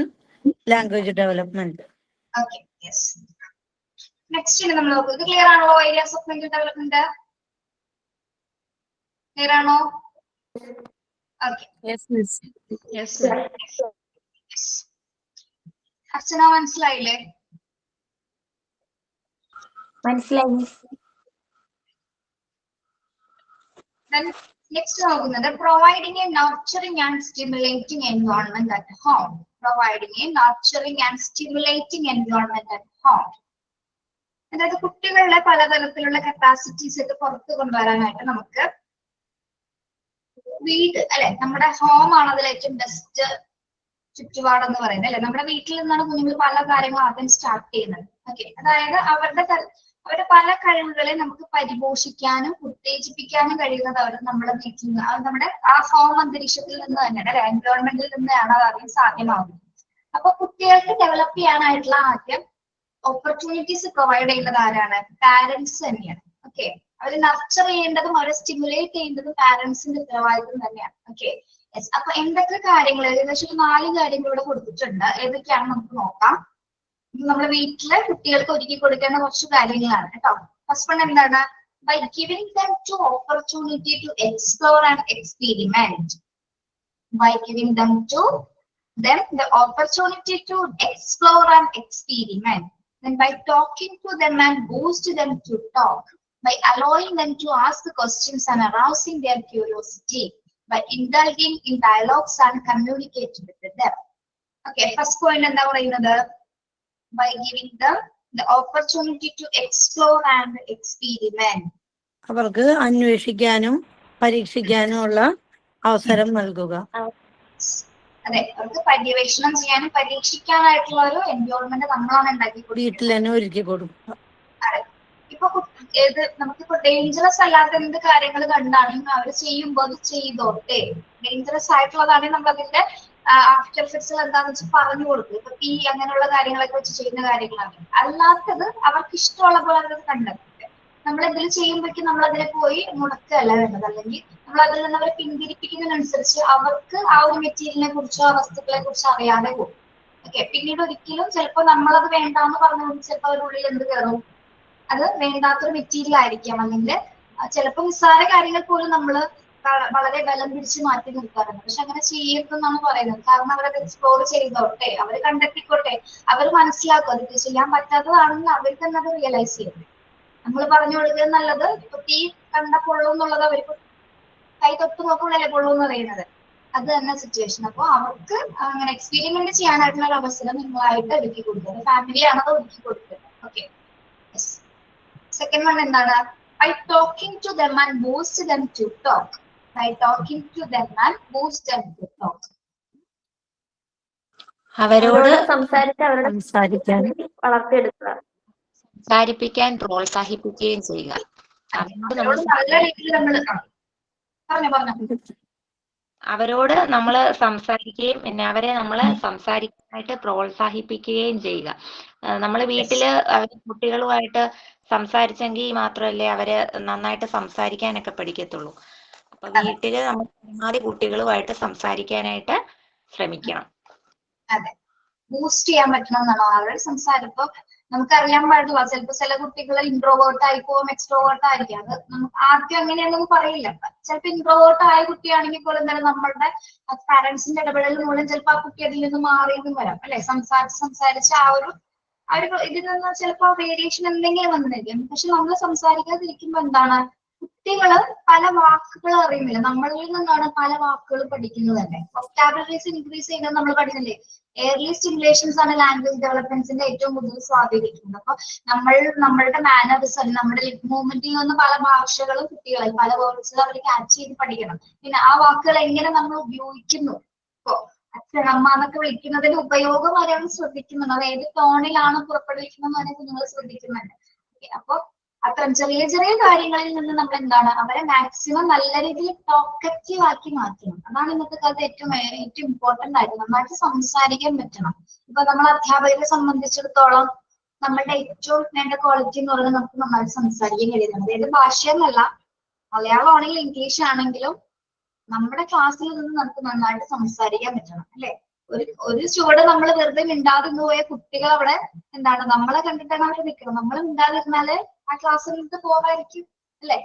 language development. Okay, yes. Next ഇനി നമ്മൾ നോക്കുക. ഇത് ക്ലിയർ ആണോ? Areas of mental development clear ആണോ? ഓക്കെ, അർച്ചന മനസ്സിലായില്ലേ? മനസ്സിലായി. Then next നോക്കുന്നത് providing a nurturing and stimulating environment at home. Providing a nurturing and stimulating environment at home. അതായത് കുട്ടികളുടെ പലതരത്തിലുള്ള കപ്പാസിറ്റീസ് ഒക്കെ പുറത്ത് കൊണ്ടുവരാനായിട്ട് നമുക്ക് വീട് അല്ലെ, നമ്മുടെ ഹോം ആണ് അതിൽ ഏറ്റവും ബെസ്റ്റ് ചുറ്റുപാടെന്ന് പറയുന്നത് അല്ലെ. നമ്മുടെ വീട്ടിൽ നിന്നാണ് കുഞ്ഞുങ്ങൾ പല കാര്യങ്ങളും ആദ്യം സ്റ്റാർട്ട് ചെയ്യുന്നത്. ഓക്കെ, അതായത് അവരുടെ പല കഴിവുകളെ നമുക്ക് പരിപോഷിക്കാനും ഉത്തേജിപ്പിക്കാനും കഴിയുന്നത് നമ്മുടെ വീട്ടിൽ നിന്ന്, നമ്മുടെ ആ ഹോം അന്തരീക്ഷത്തിൽ നിന്ന് തന്നെയാണ്, എൻവയോൺമെന്റിൽ നിന്നാണ് അത് ആദ്യം സാധ്യമാകുന്നത്. അപ്പൊ കുട്ടികൾക്ക് ഡെവലപ്പ് ചെയ്യാനായിട്ടുള്ള ആദ്യം ഓപ്പർച്യൂണിറ്റീസ് പ്രൊവൈഡ് ചെയ്യുന്നത് ആരാണ്? പാരന്റ്സ് തന്നെയാണ്. ഓക്കെ, അവരെ നർച്ചർ ചെയ്യേണ്ടതും അവരെ സ്റ്റിമുലേറ്റ് ചെയ്യേണ്ടതും പാരന്റ്സിന്റെ ഉത്തരവാദിത്വം തന്നെയാണ്. ഓക്കെ, അപ്പൊ എന്തൊക്കെ കാര്യങ്ങൾ, ഏകദേശം 4 കാര്യങ്ങൾ ഇവിടെ കൊടുത്തിട്ടുണ്ട്. ഏതൊക്കെയാണ് നമുക്ക് നോക്കാം. നമ്മുടെ വീട്ടിലെ കുട്ടികൾക്ക് ഒരുക്കി കൊടുക്കേണ്ട കുറച്ച് കാര്യങ്ങളാണ് കേട്ടോ. ഫസ്റ്റ് വൺ എന്താണ്? By giving them to opportunity to explore and experiment. By giving them to them the opportunity to explore and experiment. Then by talking to them and boost them to talk. By allowing them to ask the questions and arousing their curiosity. By indulging in dialogues and communicating with them. Okay, first point എന്താ പറയുന്നത്? By giving them the opportunity to explore and experiment. അവർക്ക് അന്വേഷിക്കാനും പരീക്ഷിക്കാനും ഉള്ള അവസരം നൽകുക. അതെ, അവർക്ക് പര്യവേക്ഷണം ചെയ്യാനും പരീക്ഷിക്കാനായിട്ടുള്ള ഒരു എൻവയോൺമെന്റ് നമ്മളാണ് ഉണ്ടാക്കി വീട്ടിൽ തന്നെ ഒരുക്കി കൊടുക്കുക. അതെ, ഇപ്പൊ നമുക്കിപ്പോ ഡേഞ്ചറസ് അല്ലാത്ത എന്ത് കാര്യങ്ങൾ കണ്ടാണെങ്കിലും അവർ ചെയ്യുമ്പോൾ അത് ചെയ്തോട്ടെ. ഡേഞ്ചറസ് ആയിട്ടുള്ളതാണെങ്കിൽ നമ്മൾ അതിന്റെ ആഫ്റ്റർ എഫക്ട്സ് എന്താന്ന് വെച്ചാൽ പറഞ്ഞു കൊടുക്കും. ഇപ്പൊ തീ അങ്ങനെയുള്ള കാര്യങ്ങളൊക്കെ വെച്ച് ചെയ്യുന്ന കാര്യങ്ങളാണ്. അല്ലാത്തത് അവർക്ക് ഇഷ്ടമുള്ള പോലെ അവരത് കണ്ടെത്തും. നമ്മൾ എന്തെങ്കിലും ചെയ്യുമ്പോഴേക്കും നമ്മൾ അതിനെ പോയി മുടക്കല്ല വേണ്ടത്. അല്ലെങ്കിൽ നമ്മൾ അതിൽ നിന്ന് അവരെ പിന്തിരിപ്പിക്കുന്നതിനനുസരിച്ച് അവർക്ക് ആ ഒരു മെറ്റീരിയലിനെ കുറിച്ചോ ആ വസ്തുക്കളെ കുറിച്ചോ അറിയാതെ പോകും. ഓക്കെ, പിന്നീട് ഒരിക്കലും ചിലപ്പോൾ നമ്മളത് വേണ്ടാന്ന് പറഞ്ഞുകൊണ്ട് ചിലപ്പോൾ അവരുള്ളിൽ എന്ത് കയറും? അത് വേണ്ടാത്തൊരു മെറ്റീരിയൽ ആയിരിക്കാം. അല്ലെങ്കിൽ ചിലപ്പോൾ നിസ്സാര കാര്യങ്ങൾ പോലും നമ്മൾ വളരെ ബലം പിടിച്ച് മാറ്റി നിർത്താറുണ്ട്. പക്ഷെ അങ്ങനെ ചെയ്യരുതെന്നാണ് പറയുന്നത്. കാരണം അവരത് എക്സ്പ്ലോർ ചെയ്തോട്ടെ, അവർ കണ്ടെത്തിക്കോട്ടെ, അവർ മനസ്സിലാക്കും അത് ചെയ്യാൻ പറ്റാത്തതാണെന്ന് അവർ തന്നെ അത് റിയലൈസ് ചെയ്യും. നമ്മൾ പറഞ്ഞു കൊടുക്കുക നല്ലത്. ഇപ്പൊ തീ കണ്ട പൊള്ളു എന്നുള്ളത് അവർക്ക് കൈ തൊട്ട് നോക്കുമ്പോഴല്ലേ പൊള്ളു എന്ന് പറയുന്നത്. അത് തന്നെ സിറ്റുവേഷൻ. അപ്പൊ അവർക്ക് അങ്ങനെ എക്സ്പെരിമെന്റ് ചെയ്യാനായിട്ടുള്ള ഒരു അവസരം നിങ്ങളായിട്ട് ഒരുക്കി കൊടുക്കുക. ഫാമിലിയാണ് അത് ഒരുക്കി കൊടുക്കുന്നത്. ഓക്കെ, സെക്കൻഡ് വൺ എന്താണ്? By talking to them and boost them to talk. By talking to them and boost them to talk. അവരോട് സംസാരിച്ച് അവരുടെ സംസാരിക്കാൻ വളർത്തിയെടുക്കുക, സംസാരിപ്പിക്കാൻ പ്രോത്സാഹിപ്പിക്കുകയും ചെയ്യുക. അവരോട് നമ്മൾ സംസാരിക്കുകയും പിന്നെ അവരെ നമ്മൾ സംസാരിക്കാനായിട്ട് പ്രോത്സാഹിപ്പിക്കുകയും ചെയ്യുക. നമ്മൾ വീട്ടില് കുട്ടികളുമായിട്ട് സംസാരിച്ചെങ്കിൽ മാത്രമല്ലേ അവര് നന്നായിട്ട് സംസാരിക്കാനൊക്കെ പഠിക്കത്തുള്ളൂ. അപ്പൊ വീട്ടില് നമ്മൾ പരമാവധി കുട്ടികളുമായിട്ട് സംസാരിക്കാനായിട്ട് ശ്രമിക്കണം. അതെ, ബൂസ്റ്റ് ചെയ്യാൻ പറ്റണം എന്നാണോ അവരുടെ സംസാരം. ഇപ്പൊ നമുക്കറിയാൻ പാടില്ല. ചിലപ്പോൾ ചില കുട്ടികൾ ഇൻട്രോവേർട്ട് ആയി പോകും, എക്സ്ട്രോവേർട്ട് ആയിരിക്കും. അത് നമുക്ക് ആദ്യം അങ്ങനെയാണെന്ന് പറയില്ല. ചിലപ്പോൾ ഇൻട്രോവേർട്ട് ആയ കുട്ടിയാണെങ്കിൽ പോലും തന്നെ നമ്മളുടെ പാരന്റ്സിന്റെ ഇടപെടൽ മൂലം ചിലപ്പോൾ ആ കുട്ടി അതിൽ നിന്ന് മാറിയെന്നും വരാം, അല്ലെ? സംസാരിച്ച് ആ ഒരു ഇതിൽ നിന്ന് ചിലപ്പോൾ വേരിയേഷൻ എന്തെങ്കിലും വന്നിരിക്കും. പക്ഷെ നമ്മൾ സംസാരിക്കാതിരിക്കുമ്പോ എന്താണ്, കുട്ടികള് പല വാക്കുകൾ അറിയുന്നില്ല. നമ്മളിൽ നിന്നാണ് പല വാക്കുകൾ പഠിക്കുന്നത് തന്നെ. വൊക്കാബുലറീസ് ഇൻക്രീസ് ചെയ്യുന്നത് നമ്മൾ പഠിക്കുന്നില്ലേ? എയർലി സ്റ്റിമുലേഷൻസ് ആണ് ലാംഗ്വേജ് ഡെവലപ്മെന്റ്സിന്റെ ഏറ്റവും കൂടുതൽ സ്വാധീനിക്കുന്നത്. അപ്പൊ നമ്മളുടെ മാനറിസം, നമ്മുടെ ലിപ് മൂവ്മെന്റിൽ നിന്ന് പല ഭാഷകളും കുട്ടികളെ പല വേർഡ്സുകൾ അവർ ക്യാച്ച് ചെയ്ത് പഠിക്കണം. പിന്നെ ആ വാക്കുകൾ എങ്ങനെ നമ്മൾ ഉപയോഗിക്കുന്നു, ഇപ്പോ അച്ഛൻ അമ്മ എന്നൊക്കെ വിളിക്കുന്നതിന്റെ ഉപയോഗം ആരാണ് ശ്രദ്ധിക്കുന്നുണ്ട്, അത് ഏത് ടോണിലാണ് പുറപ്പെടുവിക്കുന്നത് കുഞ്ഞുങ്ങൾ ശ്രദ്ധിക്കുന്നുണ്ട്. അപ്പൊ അത്തരം ചെറിയ ചെറിയ കാര്യങ്ങളിൽ നിന്ന് നമ്മൾ എന്താണ് അവരെ മാക്സിമം നല്ല രീതിയിൽ ടോക്കറ്റീവ് ആക്കി മാറ്റണം. അതാണ് ഇന്നത്തെ കാലത്ത് ഏറ്റവും ഇമ്പോർട്ടന്റ് ആയിട്ട് നന്നായിട്ട് സംസാരിക്കാൻ പറ്റണം. ഇപ്പൊ നമ്മൾ അധ്യാപകരെ സംബന്ധിച്ചിടത്തോളം നമ്മളുടെ ഏറ്റവും വേണ്ട ക്വാളിറ്റി എന്ന് പറയുന്നത് നമുക്ക് നന്നായിട്ട് സംസാരിക്കാൻ കഴിയുന്നത്. ഏത് ഭാഷയെന്നല്ല, മലയാളം ആണെങ്കിലും ഇംഗ്ലീഷ് ആണെങ്കിലും നമ്മുടെ ക്ലാസ്സിൽ നിന്ന് നമുക്ക് നന്നായിട്ട് സംസാരിക്കാൻ പറ്റണം, അല്ലെ? ഒരു ചുവട് നമ്മൾ വെറുതെ മിണ്ടാതിരുന്നു പോയ കുട്ടികൾ അവിടെ എന്താണ് നമ്മളെ കണ്ടിട്ടാണ് അവർ നിൽക്കുന്നത്. നമ്മൾ മിണ്ടാതിരുന്നാല് ആ ക്ലാസ്സിൽ നിന്ന് പോകാതിരിക്കും, അല്ലെ?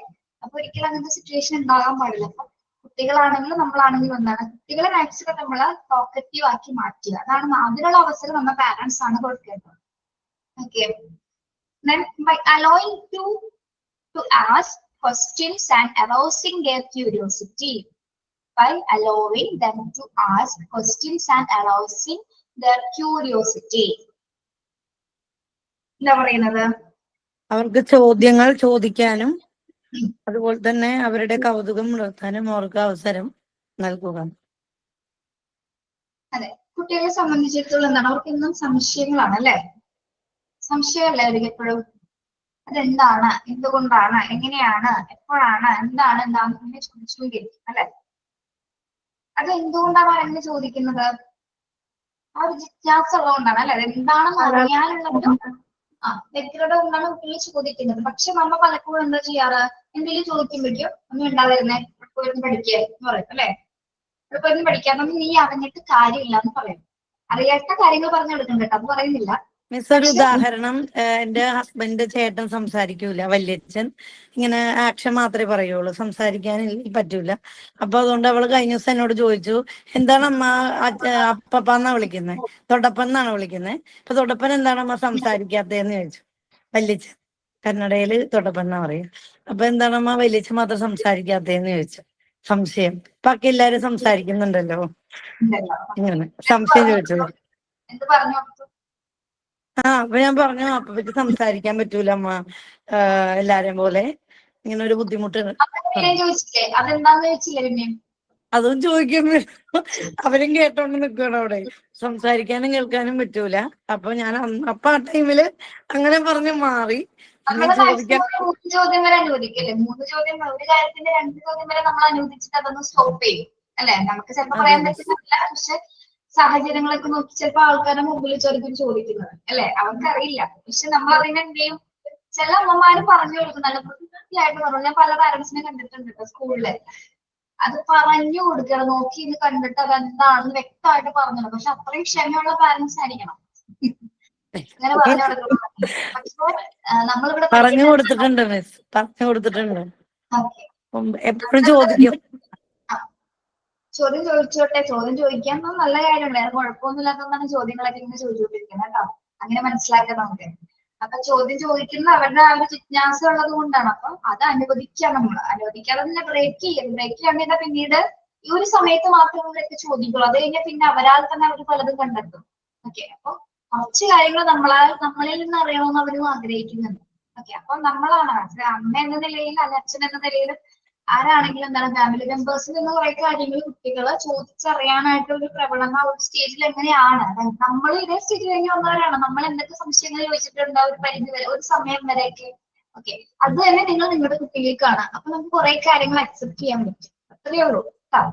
അപ്പൊ ഒരിക്കലും അങ്ങനത്തെ സിറ്റുവേഷൻ ഉണ്ടാകാൻ പാടില്ല. അപ്പൊ കുട്ടികളാണെങ്കിലും നമ്മളാണെങ്കിലും എന്താണ് കുട്ടികളെ മാക്സിമം നമ്മൾ ടോക്കറ്റീവ് ആക്കി മാറ്റുക. അതാണ് അതിനുള്ള അവസരം നമ്മുടെ പാരന്റ്സ് ആണ് കൊടുക്കേണ്ടത്. Okay, then by allowing to ask questions and arousing their curiosity. By allowing them to ask questions and arousing their curiosity. എന്താ പറയുന്നത്? അവർക്ക് ചോദ്യങ്ങൾ ചോദിക്കാനും അതുപോലെ തന്നെ അവരുടെ കൗതുകം വളർത്താനും അവർക്ക് അവസരം നൽകുക. അതെ, കുട്ടികളെ സംബന്ധിച്ചിടത്തോളം എന്താണ് അവർക്ക് എന്നും സംശയങ്ങളാണ്, അല്ലെ? സംശയമല്ലേ അവർക്ക് എപ്പോഴും. അതെന്താണ്, എന്തുകൊണ്ടാണ്, എങ്ങനെയാണ്, എപ്പോഴാണ്, എന്താണെന്ന് ചോദിച്ചുകൊണ്ടിരിക്കും, അല്ലെ? അത് എന്തുകൊണ്ടാണ് അങ്ങനെ ചോദിക്കുന്നത്? ആ ഒരു ജിജ്ഞാസ ഉള്ളതുകൊണ്ടാണ്, അല്ലെ? അതെന്താണെന്ന് അറിയാനുള്ളൊരു വ്യക്തികളുടെ കൊണ്ടാണ് കുട്ടികൾ ചോദിക്കുന്നത്. പക്ഷെ നമ്മ പലപ്പോഴും എന്താ ചെയ്യാറ്, എന്തെങ്കിലും ചോദിക്കുമ്പോഴേക്കും ഒന്നും ഉണ്ടാവുന്നേ പോയിരുന്നു പഠിക്കുക എന്ന് പറയും, അല്ലെ? ഇവിടെ പോയിരുന്നു പഠിക്കാൻ നീ അറിഞ്ഞിട്ട് കാര്യമില്ല എന്ന് പറയും. അറിയാത്ത കാര്യങ്ങൾ പറഞ്ഞു കൊടുക്കണ്ട കേട്ടോ, അത് പറയുന്നില്ല. മിസ്, ഒരു ഉദാഹരണം, എന്റെ ഹസ്ബൻഡ് ചേട്ടൻ സംസാരിക്കൂല, വല്യച്ഛൻ ഇങ്ങനെ ആക്ഷൻ മാത്രമേ പറയുള്ളൂ, സംസാരിക്കാൻ പറ്റൂല. അപ്പൊ അതുകൊണ്ട് അവള് കഴിഞ്ഞ ദിവസം എന്നോട് ചോദിച്ചു, എന്താണ് അമ്മ അപ്പപ്പാന്നാ വിളിക്കുന്നത്, തൊടപ്പന്നാണ് വിളിക്കുന്നത്, ഇപ്പൊ തൊടപ്പൻ എന്താണ് അമ്മ സംസാരിക്കാത്തതെന്ന് ചോദിച്ചു. വല്യച്ഛൻ കന്നഡയില് തൊടപ്പന്നാ പറയും. അപ്പൊ എന്താണ് അമ്മ വല്യച്ഛൻ മാത്രം സംസാരിക്കാത്തതെന്ന് ചോദിച്ചു. സംശയം. ബാക്കി എല്ലാരും സംസാരിക്കുന്നുണ്ടല്ലോ, ഇങ്ങനെ സംശയം ചോദിച്ചത്. എന്ത് പറഞ്ഞു? അപ്പൊ ഞാൻ പറഞ്ഞു, അപ്പക്ക് സംസാരിക്കാൻ പറ്റൂല അമ്മ, എല്ലാരെയും പോലെ ഇങ്ങനെ ഒരു ബുദ്ധിമുട്ട്. ചോദിച്ചില്ലേ, അതെന്താന്ന് ചോദിച്ചില്ലേ? പിന്നെ അതും ചോദിക്കുന്നു. അവരും കേട്ടോണ്ട് നിൽക്കണം അവിടെ, സംസാരിക്കാനും കേൾക്കാനും പറ്റൂല. അപ്പൊ ഞാൻ അപ്പൊ ആ ടൈമില് അങ്ങനെ പറഞ്ഞു മാറി. നമ്മള് മാക്സിമം 3 ചോദ്യം വരെ അനുവദിക്കല്ലേ? 3 ചോദ്യം, ഒരു കാര്യത്തിന്റെ 2 ചോദ്യം വരെ നമ്മൾ അനുവദിച്ചിട്ട് അതൊന്ന് സ്റ്റോപ്പ് ചെയ്യും, അല്ലെ? നമുക്ക് ചിലപ്പോൾ പറയാൻ പറ്റുന്നില്ല, പക്ഷെ സാഹചര്യങ്ങളൊക്കെ നോക്കി ചിലപ്പോൾ ആൾക്കാരുടെ മുമ്പിൽ ചെറുപ്പം ചോദിക്കുന്നത്, അല്ലെ? അവർക്കറിയില്ല. പക്ഷെ നമ്മൾ അതിനെ എന്ത് ചെയ്യും, ചില അമ്മമാര് പറഞ്ഞു കൊടുക്കും, നല്ല വൃത്തിയായിട്ട് പറഞ്ഞു. ഞാൻ പല പാരന്റ്സിനെ കണ്ടിട്ടുണ്ട് കേട്ടോ സ്കൂളില്. അത് പറഞ്ഞു കൊടുക്കണം, നോക്കി ഇത് കണ്ടിട്ട് അതെന്താണെന്ന് വ്യക്തമായിട്ട് പറഞ്ഞു. പക്ഷെ അത്രയും ക്ഷമയുള്ള പാരന്റ്സ് ആയിരിക്കണം അങ്ങനെ പറഞ്ഞു കൊടുക്കണം. പക്ഷെ നമ്മളിവിടെ പറഞ്ഞു കൊടുത്തിട്ടുണ്ട് മിസ്, പറഞ്ഞു കൊടുത്തിട്ടുണ്ട്. എപ്പോഴും ചോദിക്കും. ചോദ്യം ചോദിച്ചോട്ടെ, ചോദ്യം ചോദിക്കാൻ നല്ല കാര്യമാണ്, അത് കുഴപ്പമൊന്നുമില്ലാത്തതാണ് ചോദ്യങ്ങളൊക്കെ ഇങ്ങനെ ചോദിച്ചുകൊണ്ടിരിക്കുന്നത് കേട്ടോ. അങ്ങനെ മനസ്സിലാക്കാം നമുക്ക്. അപ്പൊ ചോദ്യം ചോദിക്കുന്ന അവരുടെ ആ ഒരു ജിജ്ഞാസ ഉള്ളത് കൊണ്ടാണ്. അപ്പൊ അത് അനുവദിക്കാം, നമ്മൾ അനുവദിക്കാതെ തന്നെ ബ്രേക്ക് ചെയ്യും. ബ്രേക്ക് ചെയ്യാൻ പിന്നീട് ഈ ഒരു സമയത്ത് മാത്രമേ ഇവരൊക്കെ ചോദിക്കുള്ളൂ. അത് കഴിഞ്ഞാൽ പിന്നെ അവരാൽ തന്നെ അവർ പലതും കണ്ടെത്തും. ഓക്കെ, അപ്പൊ കുറച്ച് കാര്യങ്ങൾ നമ്മളിൽ നിന്ന് അറിയണമെന്ന് അവരും ആഗ്രഹിക്കുന്നുണ്ട്. ഓക്കെ, അപ്പൊ നമ്മളാണ് അമ്മ എന്ന നിലയിൽ, അല്ല അച്ഛൻ എന്ന നിലയിൽ, ആരാണെങ്കിലും എന്താണ് ഫാമിലി മെമ്പേഴ്സിൽ നിന്ന് കുറെ കാര്യങ്ങൾ കുട്ടികളെ ചോദിച്ചറിയാനായിട്ടുള്ള പ്രവണത ഒരു സ്റ്റേജിൽ എങ്ങനെയാണ്. നമ്മൾ ഇതേ സ്റ്റേജിൽ കഴിഞ്ഞ് വന്നവരാണ്. നമ്മൾ എന്തൊക്കെ സംശയങ്ങൾ ചോദിച്ചിട്ടുണ്ട് ഒരു പരിധി വരെ, ഒരു സമയം വരെയൊക്കെ. ഓക്കെ, അത് തന്നെ നിങ്ങൾ നിങ്ങളുടെ കുട്ടികൾക്കാണ്. അപ്പൊ നമുക്ക് കുറെ കാര്യങ്ങൾ അക്സെപ്റ്റ് ചെയ്യാൻ പറ്റും. അത്രയേ ഉള്ളൂ കേട്ടോ.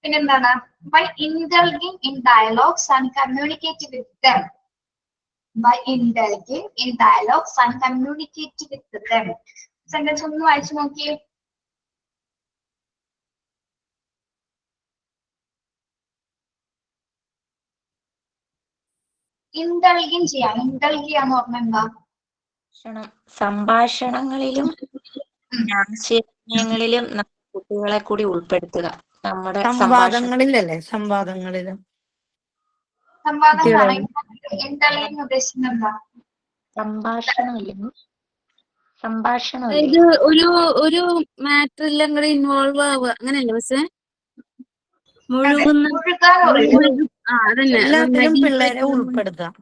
പിന്നെന്താണ്, by indulging in dialogues and communicating with them. By indulging in dialogues and communicating with them. Sentence ഒന്ന് വായിച്ചു നോക്കിയേ. ഇൻഡൾഗിൻ ചെയ്യാം. ഇൻഡൾഗ് ചെയ്യാന്ന് പറഞ്ഞാൽ എന്താ? സംഭാഷണങ്ങളിലും ആശയവിനിമയങ്ങളിലും നമ്മൾ കുട്ടികളെ കൂടി ഉൾപ്പെടുത്തുക. നമ്മുടെ സംവാദങ്ങളിലല്ലേ, സംവാദങ്ങളിലും സംവാദം കുട്ടികളെ ഇൻഡൾഗിൻ ഉദ്ദേശിക്കുന്നത് എന്താ? സംഭാഷണമില്ല, അതായത് ഒരു മാറ്ററിൽ അങ്ങോട്ട് ഇൻവോൾവ് ആവുക, അങ്ങനെയല്ലേ മിസ്സേ? മുഴുകുന്ന മുഴുകാൻ പറയും. അതന്നെ. എല്ലാത്തിലും പിള്ളേരെ ഉൾപ്പെടുത്താം.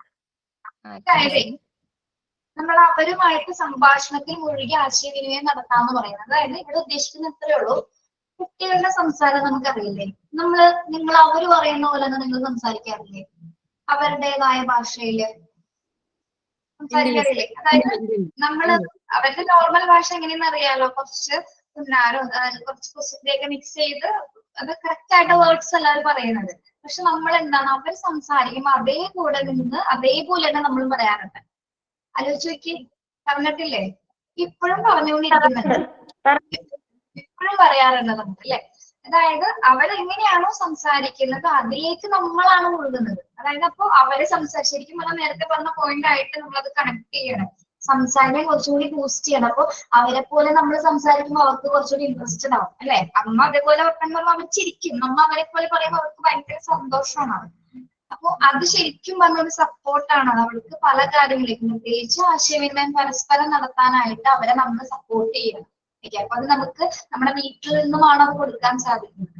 അതായത് നമ്മൾ അവരുമായിട്ട് സംഭാഷണത്തിൽ മുഴുകി ആശയവിനിമയം നടത്താന്ന് പറയുന്നത്. അതായത് ഇവിടെ ഉദ്ദേശിക്കുന്ന ഇത്രയേ ഉള്ളൂ, കുട്ടികളുടെ സംസാരം നമുക്കറിയില്ലേ, നിങ്ങൾ അവര് പറയുന്ന പോലെ നിങ്ങൾ സംസാരിക്കാറില്ലേ അവരുടേതായ ഭാഷയില് സംസാരിക്കാറില്ലേ? അതായത് നമ്മള് അവരുടെ നോർമൽ ഭാഷ എങ്ങനെയെന്ന് അറിയാലോ, കുറച്ച് പുന്നാരോ കുറച്ച് കുസൃതിയൊക്കെ മിക്സ് ചെയ്ത് അത് കറക്റ്റ് ആയിട്ട് വേർഡ്സ് എല്ലാവരും പറയുന്നത്. പക്ഷെ നമ്മൾ എന്താണ്, അവർ സംസാരിക്കുമ്പോൾ അതേ കൂടെ നിന്ന് അതേപോലെ തന്നെ നമ്മൾ പറയാറുണ്ട്. ആലോചിച്ച് നോക്കി, പറഞ്ഞിട്ടില്ലേ? ഇപ്പോഴും പറഞ്ഞുകൊണ്ടിരിക്കുന്നുണ്ട്, ഇപ്പോഴും പറയാറുണ്ട് നമുക്ക്, അല്ലെ? അതായത് അവരെങ്ങനെയാണോ സംസാരിക്കുന്നത് അതിലേക്ക് നമ്മളാണ് മുഴുകുന്നത്. അതായത് അപ്പൊ അവരെ ശരിക്കും പറഞ്ഞാൽ നേരത്തെ പറഞ്ഞ പോയിന്റ് ആയിട്ട് നമ്മളത് കണക്ട് ചെയ്യണം. സംസാരം കുറച്ചുകൂടി ബൂസ്റ്റ് ചെയ്യണം. അപ്പൊ അവരെ പോലെ നമ്മൾ സംസാരിക്കുമ്പോൾ അവർക്ക് കുറച്ചുകൂടി ഇൻട്രസ്റ്റഡ് ആവും, അല്ലെ? അമ്മ അതേപോലെ പറയുമ്പോൾ അവർ ചിരിക്കും, നമ്മ അവരെ പോലെ പറയുമ്പോൾ അവർക്ക് ഭയങ്കര സന്തോഷമാണ്. അപ്പൊ അത് ശരിക്കും പറഞ്ഞൊരു സപ്പോർട്ടാണ്. അവർക്ക് പല കാര്യങ്ങളിലേക്കും പ്രത്യേകിച്ച് ആശയവിനിമയം പരസ്പരം നടത്താനായിട്ട് അവരെ നമ്മൾ സപ്പോർട്ട് ചെയ്യണം. അപ്പൊ അത് നമുക്ക് നമ്മുടെ വീട്ടിൽ നിന്നുമാണ് അത് കൊടുക്കാൻ സാധിക്കുന്നത്.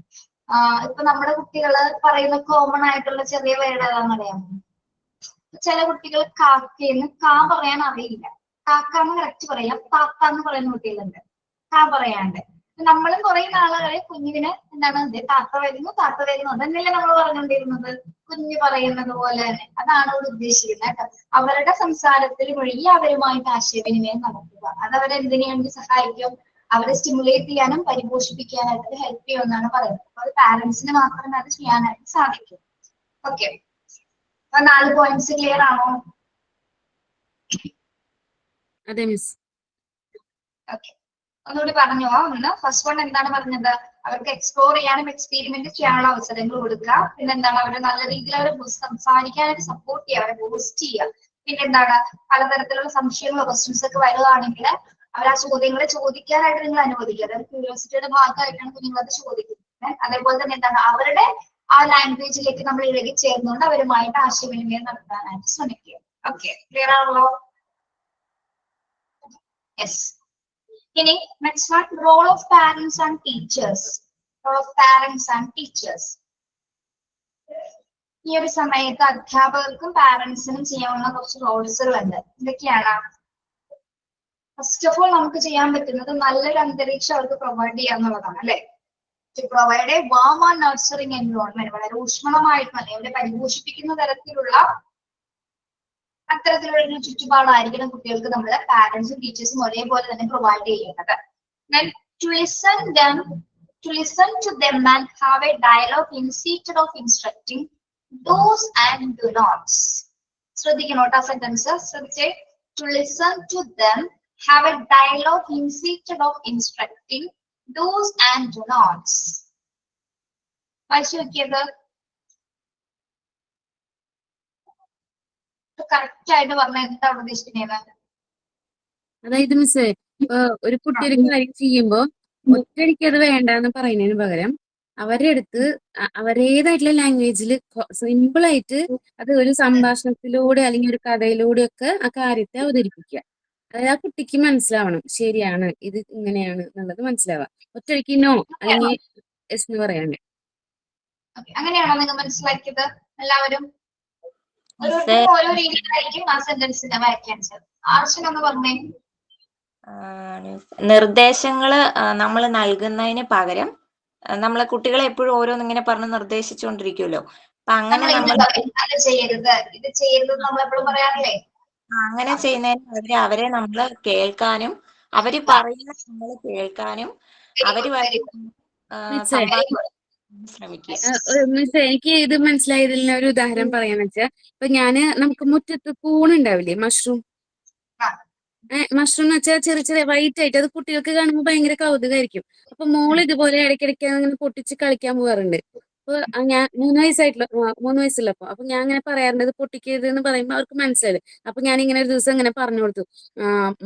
ഇപ്പൊ നമ്മുടെ കുട്ടികള് പറയുന്ന കോമൺ ആയിട്ടുള്ള ചെറിയ വേർഡ് ഏതാണെന്ന് അറിയാമോ? ചില കുട്ടികൾ കാക്കയെന്ന് കാ പറയാൻ അറിയില്ല, കാക്കാന്ന് കറക്റ്റ് പറയാം, താത്താന്ന് പറയുന്ന കുട്ടികളുണ്ട് കാ പറയാണ്ട്. നമ്മളും കുറെ നാളുകളെ കുഞ്ഞിന് എന്താണ് താത്ത വരുന്നു അതന്നെയല്ലേ നമ്മൾ പറഞ്ഞുകൊണ്ടിരുന്നത്, കുഞ്ഞ് പറയുന്നത് പോലെ തന്നെ. അതാണ് ഇവിടെ ഉദ്ദേശിക്കുന്നത് കേട്ടോ. അവരുടെ സംസാരത്തിൽ വഴി അവരുമായിട്ട് ആശയവിനിമയം നടത്തുക. അത് അവരെന്തിനു വേണ്ടി സഹായിക്കും? അവരെ സ്റ്റിമുലേറ്റ് ചെയ്യാനും പരിപോഷിപ്പിക്കാനായിട്ട് ഹെൽപ്പ് ചെയ്യുമെന്നാണ് പറയുന്നത്. അപ്പൊ അത് പാരന്റ്സിന് മാത്രമേ അത് ചെയ്യാനായിട്ട് സാധിക്കൂ. ഓക്കെ, അപ്പൊ 4 പോയിന്റ്സ് ക്ലിയർ ആണോ? അതെ മിസ്. ഓക്കെ, ഒന്നുകൂടി പറഞ്ഞു ഒന്ന്. ഫസ്റ്റ് വൺ എന്താണ് പറഞ്ഞത്? അവർക്ക് എക്സ്പ്ലോർ ചെയ്യാനും എക്സ്പെരിമെന്റ് ചെയ്യാനുള്ള അവസരങ്ങൾ കൊടുക്കുക. പിന്നെന്താണ്, അവരെ നല്ല രീതിയിൽ അവരെ സംസാരിക്കാനായിട്ട് സപ്പോർട്ട് ചെയ്യുക, അവരെ ബൂസ്റ്റ് ചെയ്യുക. പിന്നെന്താണ്, പലതരത്തിലുള്ള സംശയങ്ങളോ ക്വസ്റ്റ്യൻസ് ഒക്കെ വരുവാണെങ്കിൽ അവർ ആ ചോദ്യങ്ങളെ ചോദിക്കാനായിട്ട് നിങ്ങൾ അനുവദിക്കുക. അതായത് ക്യൂരിയോസിറ്റിയുടെ ഭാഗമായിട്ടാണ് കുഞ്ഞുങ്ങൾ അത് ചോദിക്കുന്നത്. അതേപോലെ തന്നെ എന്താണ്, അവരുടെ ആ ലാംഗ്വേജിലേക്ക് നമ്മൾ ഇഴകി ചേർന്നുകൊണ്ട് അവരുമായിട്ട് ആശയവിനിമയം നടത്താനായിട്ട് ശ്രമിക്കുക. ഓക്കെ, ക്ലിയർ ആണല്ലോ? യെസ്. ഇനി next one, role of parents and teachers. Role of parents and teachers. ഈ ഒരു സമയത്ത് അധ്യാപകർക്കും പാരന്റ്സിനും ചെയ്യാവുന്ന കുറച്ച് റോൾസുകളുണ്ട്. എന്തൊക്കെയാണ്? ഫസ്റ്റ് ഓഫ് ഓൾ നമുക്ക് ചെയ്യാൻ പറ്റുന്നത് നല്ലൊരു അന്തരീക്ഷം അവർക്ക് പ്രൊവൈഡ് ചെയ്യുക എന്നുള്ളതാണ്, അല്ലെ? To provide a warm and nurturing environment. വളരെ ഊഷ്മളമായിട്ട് അവരെ പരിപോഷിപ്പിക്കുന്ന തരത്തിലുള്ള അത്തരത്തിലുള്ള ഒരു ചുറ്റുപാടായിരിക്കണം കുട്ടികൾക്ക് നമ്മുടെ പാരന്റ്സും ടീച്ചേഴ്സും ഒരേപോലെ തന്നെ പ്രൊവൈഡ് ചെയ്യേണ്ടത്. Then to listen to them and have a dialogue instead of instructing do's and do nots. ശ്രദ്ധിക്കണം കേട്ടോ സെന്റൻസ്, ശ്രദ്ധിച്ചേ. To listen to them, have a dialogue instead of instructing do's and do nots. വായിച്ചു നോക്കിയത് correct ആയിട്ട് പറഞ്ഞാൽ എന്താ ഉദ്ദേശിക്കുന്നത്? അതായത് മിസ്സേ, ഒരു കുട്ടി ഒരു കാര്യം ചെയ്യുമ്പോ ഒറ്റയടിക്ക് അത് വേണ്ടെന്ന് പറയുന്നതിന് പകരം അവരുടെ അടുത്ത് അവരേതായിട്ടുള്ള ലാംഗ്വേജിൽ സിമ്പിൾ ആയിട്ട് അത് ഒരു സംഭാഷണത്തിലൂടെ അല്ലെങ്കിൽ ഒരു കഥയിലൂടെ ഒക്കെ ആ കാര്യത്തെ അവതരിപ്പിക്കുക. അതായത് ആ കുട്ടിക്ക് മനസ്സിലാവണം, ശരിയാണ് ഇത് ഇങ്ങനെയാണ് എന്നുള്ളത് മനസ്സിലാവാം. ഒറ്റയടിക്ക് നോ അല്ലെങ്കിൽ എസ് എന്ന് പറയാണ്ട്. അങ്ങനെയാണോ നിങ്ങൾ മനസ്സിലാക്കിയത് എല്ലാവരും? ഓരോ രീതിയിലായിരിക്കും ആ സെന്റൻസിന്റെ വാക്യാൻസ്. ആർഷനൊന്ന് പറഞ്ഞേ. നിർദ്ദേശങ്ങള് നമ്മൾ നൽകുന്നതിന് പകരം നമ്മളെ കുട്ടികളെ എപ്പോഴും ഓരോന്നിങ്ങനെ പറഞ്ഞ് നിർദ്ദേശിച്ചുകൊണ്ടിരിക്കുമല്ലോ. അപ്പൊ അങ്ങനെ നമ്മൾ അത് ചെയ്യരുത് ഇത് ചെയ്യരുത് നമ്മൾ എപ്പോഴും പറയാറില്ലേ? അങ്ങനെ ചെയ്യുന്നതിന് പകരം അവരെ നമ്മൾ കേൾക്കാനും അവര് പറയുന്ന നമ്മൾ കേൾക്കാനും അവര് ശ്രമിക്കുക. മിസ്, എനിക്ക് ഇത് മനസ്സിലായതിൽ ഒരു ഉദാഹരണം പറയാന്ന് വെച്ചാൽ, ഇപ്പൊ നമുക്ക് മുറ്റത്ത് കൂണുണ്ടാവില്ലേ, മഷ്റൂം എന്ന് വെച്ചാൽ ചെറിയ ചെറിയ വൈറ്റ് ആയിട്ട്, അത് കുട്ടികൾക്ക് കാണുമ്പോൾ ഭയങ്കര കൗതുകമായിരിക്കും. അപ്പൊ മോള് ഇതുപോലെ ഇടയ്ക്കിടയ്ക്ക് അങ്ങനെ പൊട്ടിച്ച് കളിക്കാൻ പോകാറുണ്ട്. അപ്പൊ ഞാൻ 3 വയസ്സായിട്ടുള്ള 3 വയസ്സുള്ളപ്പോ അപ്പൊ ഞാൻ ഇങ്ങനെ പറയാറുണ്ട് ഇത് പൊട്ടിക്കരുത് എന്ന് പറയുമ്പോ അവർക്ക് മനസ്സിലായി. അപ്പൊ ഞാൻ ഇങ്ങനെ ഒരു ദിവസം ഇങ്ങനെ പറഞ്ഞു കൊടുത്തു,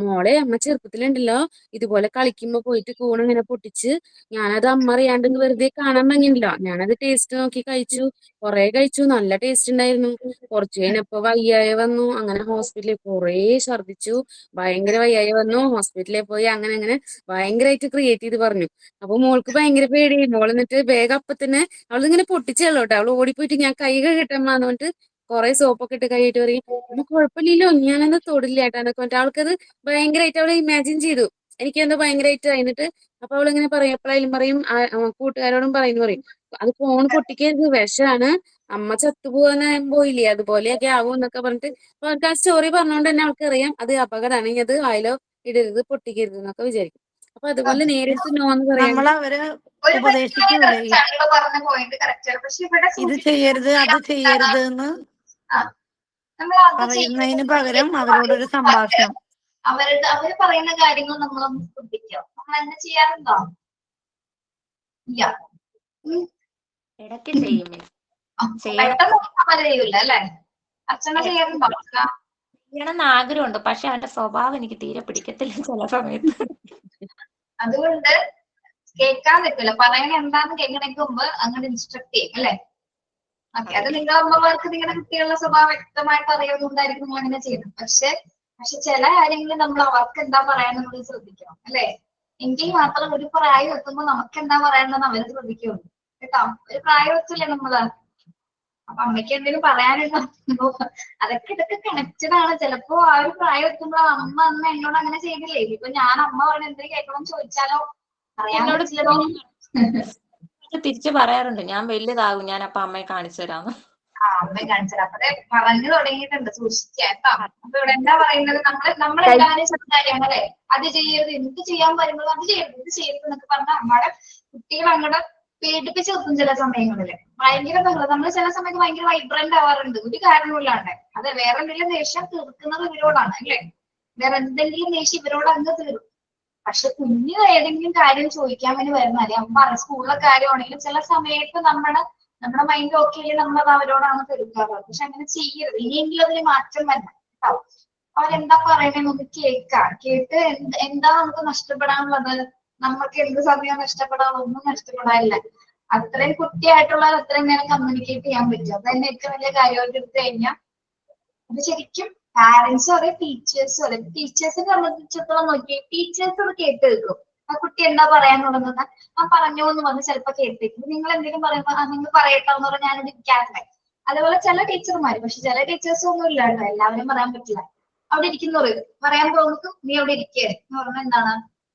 മോളെ അമ്മ ചെറുപ്പത്തിലുണ്ടല്ലോ ഇതുപോലെ കളിക്കുമ്പോ പോയിട്ട് കൂൺ ഇങ്ങനെ പൊട്ടിച്ച് ഞാനത് അമ്മ അറിയാണ്ട് വെറുതെ കാണാൻ ഭംഗിയുണ്ടല്ലോ, ഞാനത് ടേസ്റ്റ് നോക്കി കഴിച്ചു, കുറെ കഴിച്ചു, നല്ല ടേസ്റ്റ് ഉണ്ടായിരുന്നു. കുറച്ച് കഴിഞ്ഞപ്പോ വയ്യായ വന്നു, അങ്ങനെ ഹോസ്പിറ്റലിൽ കുറേ ഛർദിച്ചു, ഭയങ്കര വയ്യായ വന്നു, ഹോസ്പിറ്റലിൽ പോയി, അങ്ങനെ അങ്ങനെ ഭയങ്കരമായിട്ട് ക്രിയേറ്റ് ചെയ്ത് പറഞ്ഞു. അപ്പൊ മോൾക്ക് ഭയങ്കര പേടിയായി. മോൾ എന്നിട്ട് വേഗം അപ്പൊ തന്നെ അവളിങ്ങനെ പൊട്ടിച്ചല്ലോ കേട്ടോ, അവള് ഓടിപ്പോയിട്ട് ഞാൻ കൈ കഴുകട്ടെന്ന് പറഞ്ഞിട്ട് കുറെ സോപ്പൊക്കെ ഇട്ട് കൈയിട്ട് പറയും അമ്മ കുഴപ്പമില്ലല്ലോ ഞാനത് തൊടില്ല ഏട്ടാ എന്നൊക്കെ പറഞ്ഞിട്ട് അവൾക്കത് ഭയങ്കരമായിട്ട് അവള് ഇമാജിൻ ചെയ്തു. എനിക്കെന്തോ ഭയങ്കരമായിട്ട് കഴിഞ്ഞിട്ട് അപ്പൊ അവളിങ്ങനെ പറയും, എപ്പോഴായാലും പറയും കൂട്ടുകാരോടും പറയും അത് ഫോൺ പൊട്ടിക്കരുത് വിഷമാണ്, അമ്മ ചത്തുപോകാൻ പോയില്ലേ അതുപോലെയൊക്കെ ആവും എന്നൊക്കെ പറഞ്ഞിട്ട് അപ്പൊ അവർക്ക് ആ സ്റ്റോറി പറഞ്ഞുകൊണ്ട് തന്നെ അവൾക്കറിയാം അത് അപകടമാണ്, ഇനി അത് വായിലോ ഇടരുത് പൊട്ടിക്കരുത് എന്നൊക്കെ വിചാരിക്കും. അപ്പൊ അതുപോലെ നേരിട്ട് നോ എന്ന് പറയാൻ നമ്മളവരെ ഒരു ഉപദേശിക്കൂലേ, ചാനൽ പറഞ്ഞ പോയിന്റ് കറക്റ്റ് ആണ്. പക്ഷെ ഇവിടെ ഇത് ചെയ്യരുത് അത് ചെയ്യരുത് എന്ന് നമ്മൾ അത് പറയുന്നതിന് ചെയ്യുന്നത് പകരം അവരോടൊരു സംഭാഷണം. അവര് പറയുന്ന കാര്യങ്ങൾ നമ്മളൊന്ന് ശ്രദ്ധിക്കുക. നമ്മൾ അങ്ങനെ ചെയ്യാറുണ്ടോ? ഇല്ല. ഇടയ്ക്ക് ചെയ്യും miss. പെട്ടെന്ന് അവര് ചെയ്യൂല അല്ലെ? അച്ഛനെ ചെയ്യാറുണ്ടോ? ചെയ്യണമെന്ന് ആഗ്രഹമുണ്ട്, പക്ഷെ അവന്റെ സ്വഭാവം എനിക്ക് തീരെ പിടിക്കത്തില്ല ചില സമയത്ത്. അതുകൊണ്ട് കേൾക്കാൻ പറ്റില്ല, പറയണ എന്താന്ന് കേൾക്കണേക്ക് മുമ്പ് അങ്ങനെ ഇൻസ്ട്രക്ട് ചെയ്യും അല്ലെ? ഓക്കെ, അത് നിങ്ങളുടെ അമ്മമാർക്ക് നിങ്ങളുടെ കുട്ടികളുടെ സ്വഭാവം വ്യക്തമായിട്ട് അറിയുന്നതുകൊണ്ടായിരിക്കും നിങ്ങൾ അങ്ങനെ ചെയ്യുന്നത്. പക്ഷെ ചില കാര്യങ്ങളിൽ നമ്മൾ അവർക്ക് എന്താ പറയാന്നുള്ളത് ശ്രദ്ധിക്കണം അല്ലെ? എങ്കിൽ മാത്രം ഒരു പ്രായം എത്തുമ്പോൾ നമുക്ക് എന്താ പറയണമെന്ന് അവർ ശ്രദ്ധിക്കുള്ളൂ കേട്ടോ. ഒരു പ്രായം എത്തില്ലേ നമ്മള്. അപ്പൊ അമ്മയ്ക്ക് എന്തെങ്കിലും പറയാനുണ്ടോ? അതൊക്കെ ഇതൊക്കെ കണക്റ്റഡ് ആണ്. ചിലപ്പോ ആ ഒരു പ്രായം എത്തുമ്പോൾ അമ്മ എന്നോട് അങ്ങനെ ചെയ്തില്ലേ, ഇപ്പൊ ഞാൻ അമ്മ പറഞ്ഞ എന്തെങ്കിലും കേൾക്കണം ചോദിച്ചാലോ പറയാൻ എന്നോട് പറ്റില്ലല്ലോ. തിരിച്ചു പറയാറുണ്ട്, ഞാൻ വലുതാകും ഞാൻ അപ്പൊ അമ്മയെ കാണിച്ചു തരാന്ന്. അമ്മയെ കാണിച്ചത് അപ്പഴേ പറഞ്ഞു തുടങ്ങിയിട്ടുണ്ട്, സൂക്ഷിക്കാട്ടോ. അപ്പൊ ഇവിടെ എന്താ പറയുന്നത്, നമ്മളെല്ലാവരും ശ്രദ്ധാരിയാണ് അല്ലെ? അത് ചെയ്യരുത്, എന്ത് ചെയ്യാൻ വരുമ്പോൾ അത് ചെയ്യരുത്, ഇത് ചെയ്യരുത് എന്നൊക്കെ പറഞ്ഞാൽ നമ്മുടെ കുട്ടികൾ അങ്ങോട്ട് പേടിപ്പിച്ച് നിർത്തും. ചില സമയങ്ങളില് ഭയങ്കര നമ്മൾ ചില സമയത്ത് ഭയങ്കര വൈബ്രന്റ് ആവാറുണ്ട് ഒരു കാരണമില്ലാണ്ട്. അത് വേറെ എന്തെങ്കിലും ദേഷ്യം തീർക്കുന്നത് ഇവരോടാണ് അല്ലെ? വേറെ എന്തെങ്കിലും ദേഷ്യം ഇവരോട് അങ്ങ് തീർക്കും. പക്ഷെ കുഞ്ഞ് ഏതെങ്കിലും കാര്യം ചോദിക്കാൻ വേണ്ടി വരുന്നാലേ അമ്മ സ്കൂളിലെ കാര്യമാണെങ്കിലും ചില സമയത്ത് നമ്മുടെ മൈൻഡ് ഓക്കെ ആയി നമ്മളത് അവരോടാണ് തീർക്കാറുള്ളത്. പക്ഷെ അങ്ങനെ ചെയ്യരുത്. ഇനിയെങ്കിലും അതിന് മാറ്റം വരണം കേട്ടോ. അവരെന്താ പറയണെന്നൊന്ന് കേട്ട് എന്താ നമുക്ക് നഷ്ടപ്പെടാനുള്ളത്, നമുക്ക് എന്ത് സമയം നഷ്ടപ്പെടാൻ, ഒന്നും നഷ്ടപ്പെടാനില്ല. അത്രയും കുട്ടിയായിട്ടുള്ളത് അത്രയും നേരം കമ്മ്യൂണിക്കേറ്റ് ചെയ്യാൻ പറ്റും. അത് തന്നെ ഏറ്റവും വലിയ കാര്യമായിട്ട് എടുത്തു കഴിഞ്ഞാൽ അത് ശരിക്കും പാരന്റ്സും അതെ ടീച്ചേഴ്സും അതെ. ടീച്ചേഴ്സിനെ സംബന്ധിച്ചിടത്തോളം നോക്കി ടീച്ചേഴ്സ് അത് കേട്ട് വെക്കും. ആ കുട്ടി എന്താ പറയാൻ തുടങ്ങുന്നത്, ആ പറഞ്ഞോ എന്ന് പറഞ്ഞ് ചിലപ്പോ കേട്ടേക്കും. നിങ്ങൾ എന്തെങ്കിലും പറയുമ്പോ നിങ്ങൾ പറയട്ടോ എന്ന് പറഞ്ഞാൽ ഞാനത് ഇരിക്കാറില്ല. അതുപോലെ ചില ടീച്ചർമാര്, പക്ഷെ ചില ടീച്ചേഴ്സും ഒന്നും ഇല്ല കേട്ടോ, എല്ലാവരും പറയാൻ പറ്റില്ല. അവിടെ ഇരിക്കുന്നവർ പറയാൻ പോകുന്നു, നീ അവിടെ ഇരിക്കേ എന്ന് പറഞ്ഞാൽ എന്താണ്,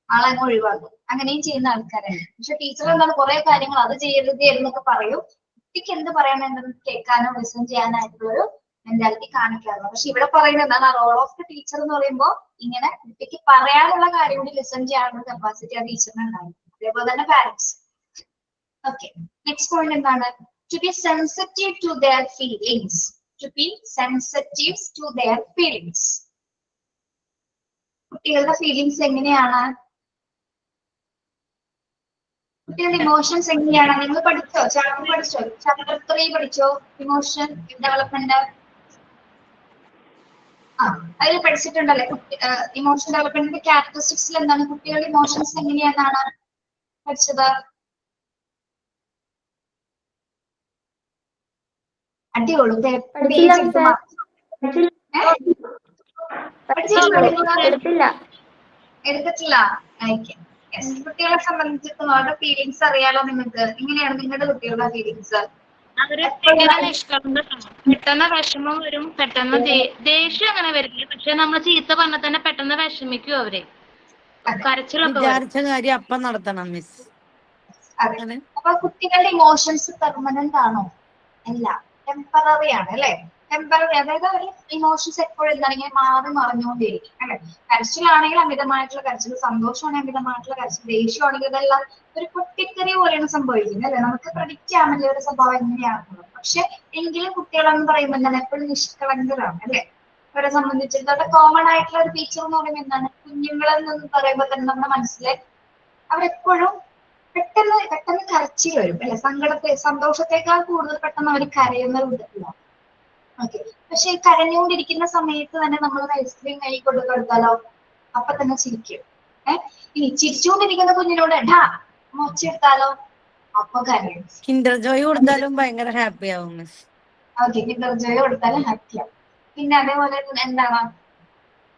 ആളങ്ങ് ഒഴിവാക്കും. അങ്ങനെയും ചെയ്യുന്ന ആൾക്കാരാണ്. പക്ഷെ ടീച്ചർ എന്താണ് കുറെ കാര്യങ്ങൾ അത് ചെയ്യരുത് എന്നൊക്കെ പറയും. കുട്ടിക്ക് എന്ത് പറയാനുണ്ടെന്ന് കേൾക്കാനോ ലിസൺ ചെയ്യാനായിട്ടുള്ളൊരു മെന്റാലിറ്റി കാണിക്കാറുണ്ട്. പക്ഷെ ഇവിടെ പറയുന്നത് എന്താണ്, റോൾ ഓഫ് ദ ടീച്ചർ എന്ന് പറയുമ്പോൾ ഇങ്ങനെ കുട്ടിക്ക് പറയാനുള്ള കാര്യം കൂടി ലിസൺ ചെയ്യാനുള്ള കപ്പാസിറ്റി ആ ടീച്ചറിന് ഉണ്ടാവും. അതേപോലെ തന്നെ പാരന്റ്സ്. ഓക്കെ, നെക്സ്റ്റ് പോയിന്റ് എന്താണ്, to be sensitive to their feelings. To be sensitive to their feelings. കുട്ടികളുടെ ഫീലിംഗ്സ് എങ്ങനെയാണ്, കുട്ടികളുടെ ഇമോഷൻസ് എങ്ങനെയാണ്? നിങ്ങൾ പഠിച്ചോ, ചാപ്റ്റർ 3 പഠിച്ചോ, ഇമോഷൻ ഡെവലപ്മെന്റ്? അതിൽ പഠിച്ചിട്ടുണ്ടല്ലേ ഇമോഷൻ ഡെവലപ്മെന്റിന്റെ ക്യാരക്ടറിസ്റ്റിക്സിൽ എന്താണ്, കുട്ടികളുടെ ഇമോഷൻസ് എങ്ങനെയാണെന്നാണ് പഠിച്ചത്? അടിപൊളി. എടുത്തിട്ടില്ല. കുട്ടികളെ സംബന്ധിച്ചിടത്തോളം അവരുടെ ഫീലിങ്സ് അറിയാലോ നിങ്ങൾക്ക്. എങ്ങനെയാണ് നിങ്ങളുടെ കുട്ടികളുടെ ഫീലിങ്സ്? അവര് ഭയങ്കര നിഷ്കളങ്കരാണ്. പെട്ടെന്ന് വിഷമം വരും, പെട്ടെന്ന് ദേഷ്യം അങ്ങനെ വരില്ല. പക്ഷെ നമ്മൾ ചീത്ത പറഞ്ഞാൽ തന്നെ പെട്ടെന്ന് വിഷമിക്കും അവര്. കരച്ചിലൊക്കെ വിചാരിച്ച കാര്യം അപ്പം നടത്തണം മിസ്. അതെ. അപ്പൊ കുട്ടികളുടെ ഇമോഷൻസ് പെർമനന്റ് ആണോ? അല്ല, ടെമ്പററി ആണ് അല്ലെ? ടെമ്പററി, അതായത് ഒരു ഇമോഷൻസ് എപ്പോഴും എന്താണ് ഇങ്ങനെ മാറി മറിഞ്ഞുകൊണ്ടിരിക്കും അല്ലെ? കരച്ചിലാണെങ്കിൽ അമിതമായിട്ടുള്ള കരച്ചിൽ, സന്തോഷമാണെങ്കിൽ അമിതമായിട്ടുള്ള കരച്ചിൽ, ദേഷ്യമാണെങ്കിൽ ഇതെല്ലാം ഒരു പൊട്ടിത്തെറി പോലെയാണ് സംഭവിക്കുന്നത് അല്ലെ? നമുക്ക് പ്രഡിക്റ്റ് ചെയ്യാൻ പറ്റിയ ഒരു സ്വഭാവം എങ്ങനെയാണെന്നുള്ളത്. പക്ഷെ എങ്കിലും കുട്ടികളെന്ന് പറയുമ്പോൾ എന്താണ് എപ്പോഴും നിഷ്കളങ്കരാണ് അല്ലെ? അവരെ സംബന്ധിച്ചിടത്തോളം കോമൺ ആയിട്ടുള്ള ഒരു ഫീച്ചർ എന്ന് പറയുമ്പോൾ എന്താണ്, കുഞ്ഞുങ്ങളെന്ന് പറയുമ്പോൾ തന്നെ നമ്മുടെ മനസ്സിലെ അവരെപ്പോഴും പെട്ടെന്ന് കരച്ചിൽ വരും അല്ലെ, സന്തോഷത്തെക്കാൾ കൂടുതൽ പെട്ടെന്ന് അവർ കരയുന്ന വിധത്തിലാണ്. ഓക്കെ, പക്ഷെ കരഞ്ഞുകൊണ്ടിരിക്കുന്ന സമയത്ത് തന്നെ നമ്മൾ ഐസ്ക്രീം കൈ കൊടുത്താലോ അപ്പൊ തന്നെ ചിരിക്കും. ഇനി ചിരിച്ചുകൊണ്ടിരിക്കുന്ന കുഞ്ഞിനോട് ഡാ മൊച്ചെടുത്താലോ അപ്പൊ കരയും. കിൻഡർ ജോയ് കൊടുത്താലും ഭയങ്കര ഹാപ്പി ആവും മിസ്. ഓക്കെ, കിൻഡർ ജോയ് കൊടുത്താലും ഹാപ്പിയാവും. പിന്നെ അതേപോലെ എന്താണ്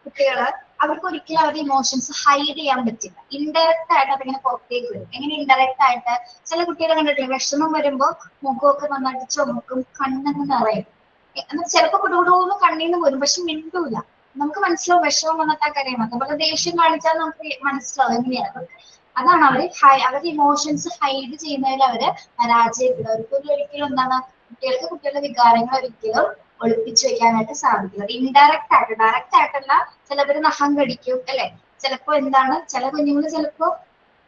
കുട്ടികള് അവർക്ക് ഒരിക്കലും അവരുടെ ഇമോഷൻസ് ഹൈഡ് ചെയ്യാൻ പറ്റില്ല. ഇൻഡയറക്റ്റ് ആയിട്ട് അതിങ്ങനെ പുറത്തേക്ക് വരും. എങ്ങനെ ഇൻഡയറക്റ്റ് ആയിട്ട് ചില കുട്ടികളെ കണ്ടിട്ടില്ല, വിഷമം വരുമ്പോ മുഖമൊക്കെ നന്നായിട്ട് ചുമക്കും, കണ്ണങ്ങ് നിറയും. എന്നാൽ ചിലപ്പോ കുടുകുടൂന്ന് കണ്ണീന്ന് വരും, പക്ഷെ മിണ്ടൂല. നമുക്ക് മനസ്സിലാവും വിഷമം വന്നിട്ടാ കരയണം. അതുപോലെ ദേഷ്യം കാണിച്ചാൽ നമുക്ക് മനസ്സിലാവും എങ്ങനെയാണ്. അതാണ് അവരുടെ ഇമോഷൻസ് ഹൈഡ് ചെയ്യുന്നതിൽ അവര് പരാജയപ്പെടും. അവർക്ക് ഒരിക്കലും എന്താണ് കുട്ടികളുടെ വികാരങ്ങൾ ഒരിക്കലും ഒളിപ്പിച്ചു വെക്കാനായിട്ട് സാധിക്കില്ല. അത് ഇൻഡയറക്റ്റ് ആയിട്ട്, ഡയറക്റ്റ് ആയിട്ടല്ല. ചിലവര് നഖം കടിക്കും അല്ലെ, ചിലപ്പോ എന്താണ് ചില കുഞ്ഞുങ്ങൾ ചിലപ്പോ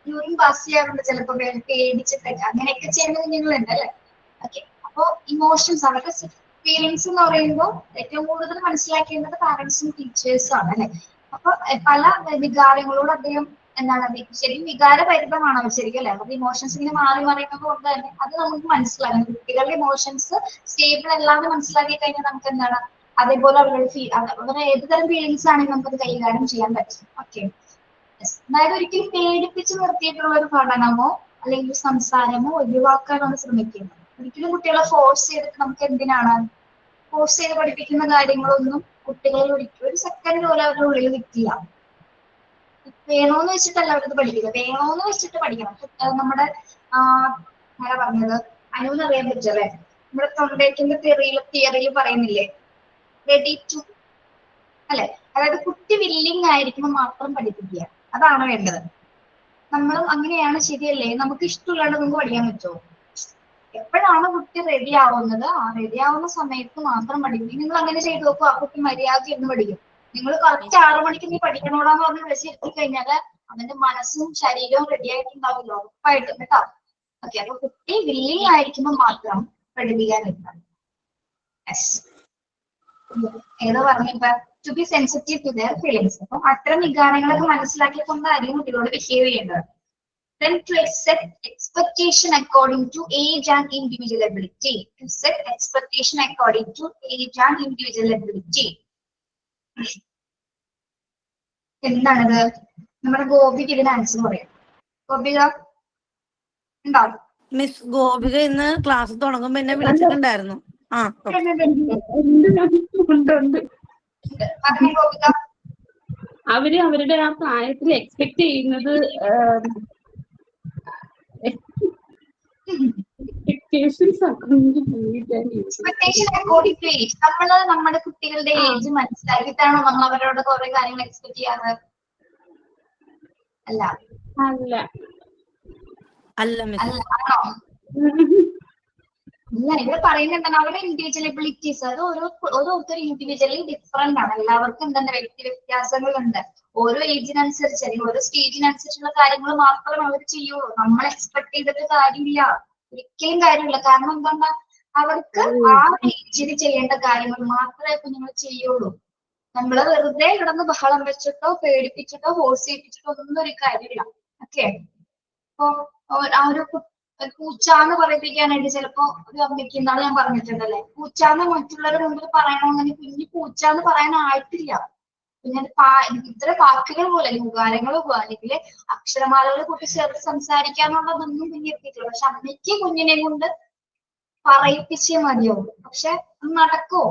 യൂറിൻ പാസ് ചെയ്യാറുണ്ട്, ചിലപ്പോ പേടിച്ചിട്ടൊക്കെ അങ്ങനെയൊക്കെ ചെയ്യുന്ന കുഞ്ഞുങ്ങളുണ്ട് അല്ലെ. ഓക്കെ, അപ്പോ ഇമോഷൻസ് അവരുടെ ഫീലിങ്സ് എന്ന് പറയുമ്പോൾ ഏറ്റവും കൂടുതൽ മനസ്സിലാക്കേണ്ടത് പാരന്റ്സും ടീച്ചേഴ്സും ആണ് അല്ലെ. അപ്പൊ പല വികാരങ്ങളോട് അദ്ദേഹം എന്താണ് ശരിക്കും വികാരപരിതമാണ് അവർ ശരിക്കും അല്ലെ. അവരുടെ ഇമോഷൻസ് ഇങ്ങനെ മാറി മറിയുന്നത് കൊണ്ട് തന്നെ അത് നമുക്ക് മനസ്സിലാകും. കുട്ടികളുടെ ഇമോഷൻസ് സ്റ്റേബിൾ അല്ലാതെ മനസ്സിലാക്കി കഴിഞ്ഞാൽ നമുക്ക് എന്താണ് അതേപോലെ അവരുടെ ഏത് തരം ഫീലിങ്സ് ആണെങ്കിലും നമുക്കത് കൈകാര്യം ചെയ്യാൻ പറ്റും. ഓക്കെ, അതായത് ഒരിക്കലും പേടിപ്പിച്ച് നിർത്തിയിട്ടുള്ള ഒരു പഠനമോ അല്ലെങ്കിൽ സംസാരമോ ഒഴിവാക്കാനാണ് ശ്രമിക്കുന്നത്. ഒരിക്കലും കുട്ടികളെ ഫോഴ്സ് ചെയ്തിട്ട് നമുക്ക് എന്തിനാണ് ഫോഴ്സ് ചെയ്ത് പഠിപ്പിക്കുന്ന കാര്യങ്ങളൊന്നും കുട്ടികളിൽ ഒരിക്കലും ഒരു സെക്കൻഡ് പോലും അവരുടെ ഉള്ളിൽ നിൽക്കില്ല. വേണോന്ന് വെച്ചിട്ടല്ല അവരത് പഠിക്കുക, വേണോന്ന് വെച്ചിട്ട് പഠിക്കണം. നമ്മുടെ ആരാ പറഞ്ഞത്, അനുവിനറിയാൻ പറ്റല്ലേ, നമ്മുടെ തൊണ്ടേക്കിന്റെ തിയറിയിൽ പറയുന്നില്ലേ റെഡി ടു അല്ലെ. അതായത് കുട്ടി വില്ലിങ് ആയിരിക്കുമ്പോൾ മാത്രം പഠിപ്പിക്കുക, അതാണ് വേണ്ടത്. നമ്മളും അങ്ങനെയാണ്, ശരിയല്ലേ? നമുക്ക് ഇഷ്ടമില്ലാണ്ട് നമുക്ക് പഠിക്കാൻ പറ്റുമോ? എപ്പോഴാണ് കുട്ടി റെഡി ആവുന്നത് ആ റെഡി ആവുന്ന സമയത്ത് മാത്രം പഠിക്കും. നിങ്ങൾ അങ്ങനെ ചെയ്ത് നോക്കും, ആ കുട്ടി മര്യാദ എന്ന് പഠിക്കും. നിങ്ങൾ കറക്റ്റ് 6 മണിക്ക് നീ പഠിക്കണോടാന്ന് പറഞ്ഞ് വിളിച്ചിരുത്തി കഴിഞ്ഞാല് അവന്റെ മനസ്സും ശരീരവും റെഡി ആയിട്ടുണ്ടാവില്ല, ഉറപ്പായിട്ടും കേട്ടോ. ഓക്കെ, അപ്പൊ കുട്ടി വില്ലിങ് ആയിരിക്കുമ്പോൾ മാത്രം പഠിപ്പിക്കാൻ പറ്റാം. ഏതോ പറഞ്ഞിപ്പോ to be sensitive to their feelings. അപ്പം അത്തരം വികാരങ്ങളൊക്കെ മനസ്സിലാക്കിക്കൊണ്ടായിരിക്കും കുട്ടികളോട് ബിഹേവ് ചെയ്യേണ്ടത്. Then to set expectation according to age and individual ability. To set expectation according to age and individual ability. എന്താണിത്? നമ്മുടെ ഗോപിക ഇതിന് ആൻസർ പറയാം. ഗോപിക ഉണ്ടോ? മിസ് ഗോപിക ഇന്ന് ക്ലാസ് തുടങ്ങുമ്പോ എന്നെ വിളിച്ചിട്ടുണ്ടായിരുന്നു. ഗോപിക അവര് അവരുടെ ആ പ്രായത്തിൽ എക്സ്പെക്ട് ചെയ്യുന്നത് നമ്മള് നമ്മുടെ കുട്ടികളുടെ ഏജ് മനസ്സിലാക്കിയിട്ടാണോ നമ്മൾ അവരോട് കുറെ കാര്യങ്ങൾ എക്സ്പെക്ട് ചെയ്യാറ്? അല്ല അല്ല അല്ല മിസ്. ആണോ? ഇല്ല, ഇവിടെ പറയുന്നുണ്ടാണ് അവരുടെ ഇൻഡിവിജ്വൽ എബിലിറ്റീസ്. അത് ഓരോരുത്തരും ഇൻഡിവിജ്വലി ഡിഫറെന്റ് ആണ്. എല്ലാവർക്കും എന്താണ് വ്യക്തി വ്യത്യാസങ്ങളുണ്ട്. ഓരോ ഏജിനനുസരിച്ച് അല്ലെങ്കിൽ ഓരോ സ്റ്റേജിനനുസരിച്ചുള്ള കാര്യങ്ങൾ മാത്രമേ അവർ ചെയ്യുള്ളൂ. നമ്മൾ എക്സ്പെക്ട് ചെയ്തിട്ട് കാര്യമില്ല, ഒരിക്കലും കാര്യമില്ല. കാരണം എന്താണ് അവർക്ക് ആ ഏജിൽ ചെയ്യേണ്ട കാര്യങ്ങൾ മാത്രമേ കുഞ്ഞുങ്ങൾ ചെയ്യുള്ളൂ. നമ്മള് വെറുതെ കിടന്ന് ബഹളം വെച്ചിട്ടോ പേടിപ്പിച്ചിട്ടോ ഫോഴ്സ് ചെയ്യിപ്പിച്ചിട്ടോ ഒന്നും ഒരു കാര്യമില്ല. ഓക്കെ, അപ്പൊ ആ ഒരു പൂച്ചാന്ന് പറയിപ്പിക്കാനായിട്ട് ചിലപ്പോ ഒരു അമ്മയ്ക്ക് എന്നാണ് ഞാൻ പറഞ്ഞിട്ടുണ്ടല്ലേ, പൂച്ചാന്ന് മറ്റുള്ളവരുടെ മുമ്പിൽ പറയണമെങ്കിൽ കുഞ്ഞു പൂച്ചാന്ന് പറയാനായിട്ടില്ല. പിന്നെ ഇത്ര വാക്കുകൾ പോലെ വികാരങ്ങൾ പോലെ അല്ലെങ്കിൽ അക്ഷരമാലകൾ കൂട്ടി ചേർത്ത് സംസാരിക്കാന്നുള്ളതൊന്നും കുഞ്ഞ് എത്തിയിട്ടില്ല. പക്ഷെ അമ്മയ്ക്ക് കുഞ്ഞിനെ കൊണ്ട് പറയിപ്പിച്ചേ മതിയാവും. പക്ഷെ അത് നടക്കുമോ?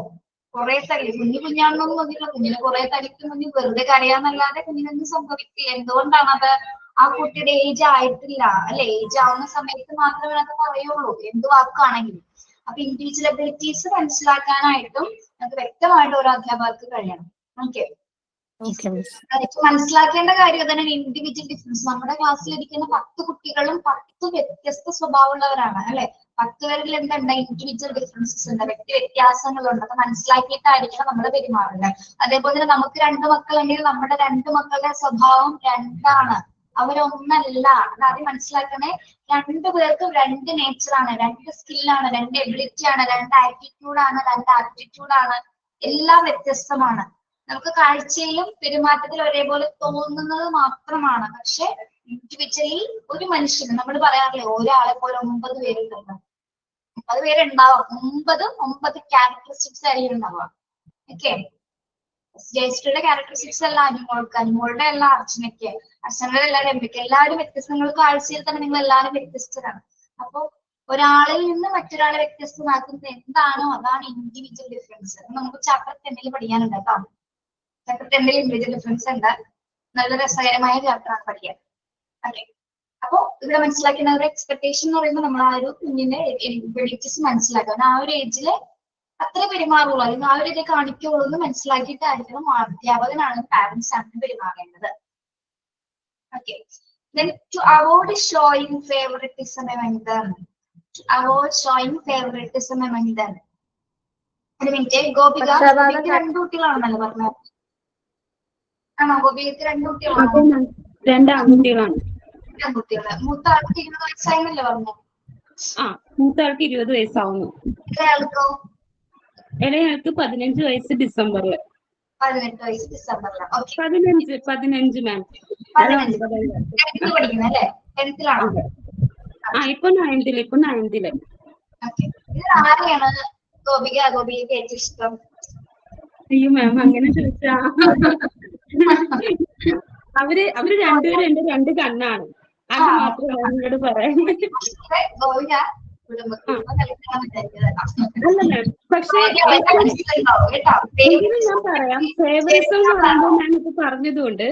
കുറെ തലി കുഞ്ഞാണെന്നൊന്നും മതിയില്ല, കുഞ്ഞിനെ കുറെ തലിക്ക് കുഞ്ഞ് വെറുതെ കരയാന്നല്ലാതെ കുഞ്ഞിനൊന്നും സംഭവിക്കില്ല. എന്തുകൊണ്ടാണത്? ആ കുട്ടിയുടെ ഏജ് ആയിട്ടില്ല അല്ലെ. ഏജ് ആവുന്ന സമയത്ത് മാത്രമേ അത് പറയുള്ളൂ, എന്ത് വാക്കാണെങ്കിലും. അപ്പൊ ഇൻഡിവിജ്വൽ എബിലിറ്റീസ് മനസ്സിലാക്കാനായിട്ടും നമുക്ക് വ്യക്തമായിട്ട് ഓരോ അധ്യാപകർക്ക് കഴിയണം. ഓക്കെ, മനസ്സിലാക്കേണ്ട കാര്യം തന്നെ ഇൻഡിവിജ്വൽ ഡിഫറൻസ്. നമ്മുടെ ക്ലാസ്സിലിരിക്കുന്ന 10 കുട്ടികളും 10 വ്യത്യസ്ത സ്വഭാവമുള്ളവരാണ് അല്ലെ. 10 പേരിൽ എന്തുണ്ട്? ഇൻഡിവിജ്വൽ ഡിഫറൻസസ് ഉണ്ട്, വ്യക്തി വ്യത്യാസങ്ങളുണ്ട്. അത് മനസ്സിലാക്കിയിട്ടായിരിക്കണം നമ്മൾ പെരുമാറുന്നത്. അതേപോലെ തന്നെ നമുക്ക് 2 മക്കളുണ്ടെങ്കിൽ നമ്മുടെ 2 മക്കളുടെ സ്വഭാവം 2 അവരൊന്നല്ല. അതാദ്യം മനസ്സിലാക്കണേ. 2 പേർക്കും 2 നേച്ചറാണ്, 2 സ്കില്ലാണ്, 2 എബിലിറ്റി ആണ്, 2 ആറ്റിറ്റ്യൂഡാണ്, 2 ആപ്റ്റിറ്റ്യൂഡാണ്. എല്ലാം വ്യത്യസ്തമാണ്. നമുക്ക് കാഴ്ചയിലും പെരുമാറ്റത്തിലും ഒരേപോലെ തോന്നുന്നത് മാത്രമാണ്. പക്ഷെ ഇൻഡിവിജ്വലി ഒരു മനുഷ്യന് നമ്മൾ പറയാറില്ലേ ഒരാളെ പോലെ 9 പേരുണ്ടെന്ന്. 9 പേരുണ്ടാവാം. 9 ക്യാരക്ടറിസ്റ്റിക്സ് ആയിരിക്കും ഉണ്ടാവുക. ഓക്കെ, ജയശ്രീയുടെ ക്യാരക്ടറിസ്റ്റിക്സ് അല്ല അനുമോൾക്ക്, അനുമോളുടെ എല്ലാ അർച്ചനയ്ക്ക്, അർച്ചനയുടെ എല്ലാ രമ്യക്ക്, എല്ലാവരും വ്യത്യസ്തങ്ങൾക്ക് കാഴ്ചയിൽ തന്നെ നിങ്ങൾ എല്ലാവരും വ്യത്യസ്തരാണ്. അപ്പൊ ഒരാളിൽ നിന്ന് മറ്റൊരാളെ വ്യത്യസ്തമാക്കുന്നത് എന്താണോ അതാണ് ഇൻഡിവിജ്വൽ ഡിഫറൻസ്. നമുക്ക് ചാപ്റ്റർ 10 പഠിക്കാനുണ്ട് കേട്ടോ. ചാപ്റ്റർ 10 ഇൻഡിവിജ്വൽ ഡിഫറൻസ് ഉണ്ട്. നല്ല രസകരമായ ചാപ്റ്ററാണ് പഠിക്കാൻ. അതെ, അപ്പൊ ഇവിടെ മനസ്സിലാക്കുന്ന ഒരു എക്സ്പെക്ടേഷൻ എന്ന് പറയുമ്പോൾ നമ്മൾ ആ ഒരു കുഞ്ഞിന്റെ എബിലിറ്റീസ് മനസ്സിലാക്കുക. ആ ഒരു ഏജില് അത്ര പെരുമാറുള്ളൂ, അല്ലെങ്കിൽ ആ ഒരു ഇത് കാണിക്കുള്ളൂ എന്ന് മനസ്സിലാക്കിയിട്ടായിരിക്കണം അധ്യാപകനാണ് പാരന്റ്സ് ആണ് പെരുമാറേണ്ടത്. Okay, then to avoid showing favoritism among them, to avoid showing favoritism among them. ഒരു മിനിറ്റ്, ഗോപിക, ഗോപിക്ക് 2 കുട്ടികളാണെന്നല്ലേ പറഞ്ഞത്? ആണോ ഗോപിക്ക് 2 കുട്ടികളാണോ? 2 ആൺകുട്ടികളാണ്. കുട്ടികള്. മൂത്ത ആൾക്ക് 20 വയസ്സായെന്നല്ലേ പറഞ്ഞു? ആ, മൂത്ത ആൾക്ക് 20 വയസ്സാവുന്നു. ഇളയാൾക്കോ? ഇളയാൾക്ക് 15 വയസ്സ് ഡിസംബറിൽ. 18 വയസ്സ് ഡിസംബറില്. ഓക്കെ, 15 മാം. 15 പഠിക്കുന്നത് അല്ലേ? 10th-ലാണോ? ഇപ്പൊ 9th. ഓക്കെ, ഇത് ആരെയാണ് ഗോപികയ്ക്ക് ഏറ്റവും ഇഷ്ടം? അയ്യോ മാം, അങ്ങനെ ചോദിച്ചാ അവര് രണ്ടുപേരും എന്റെ 2 കണ്ണാണ്. അത് മാത്രമേ എന്നോട് പറയാൻ ഗോപിക അല്ല മാം. പക്ഷേ എങ്കിലും ഞാൻ പറയാം, ഫേവറിസം എന്ന് പറയുമ്പോൾ ഞാനിപ്പോ പറഞ്ഞതുകൊണ്ട്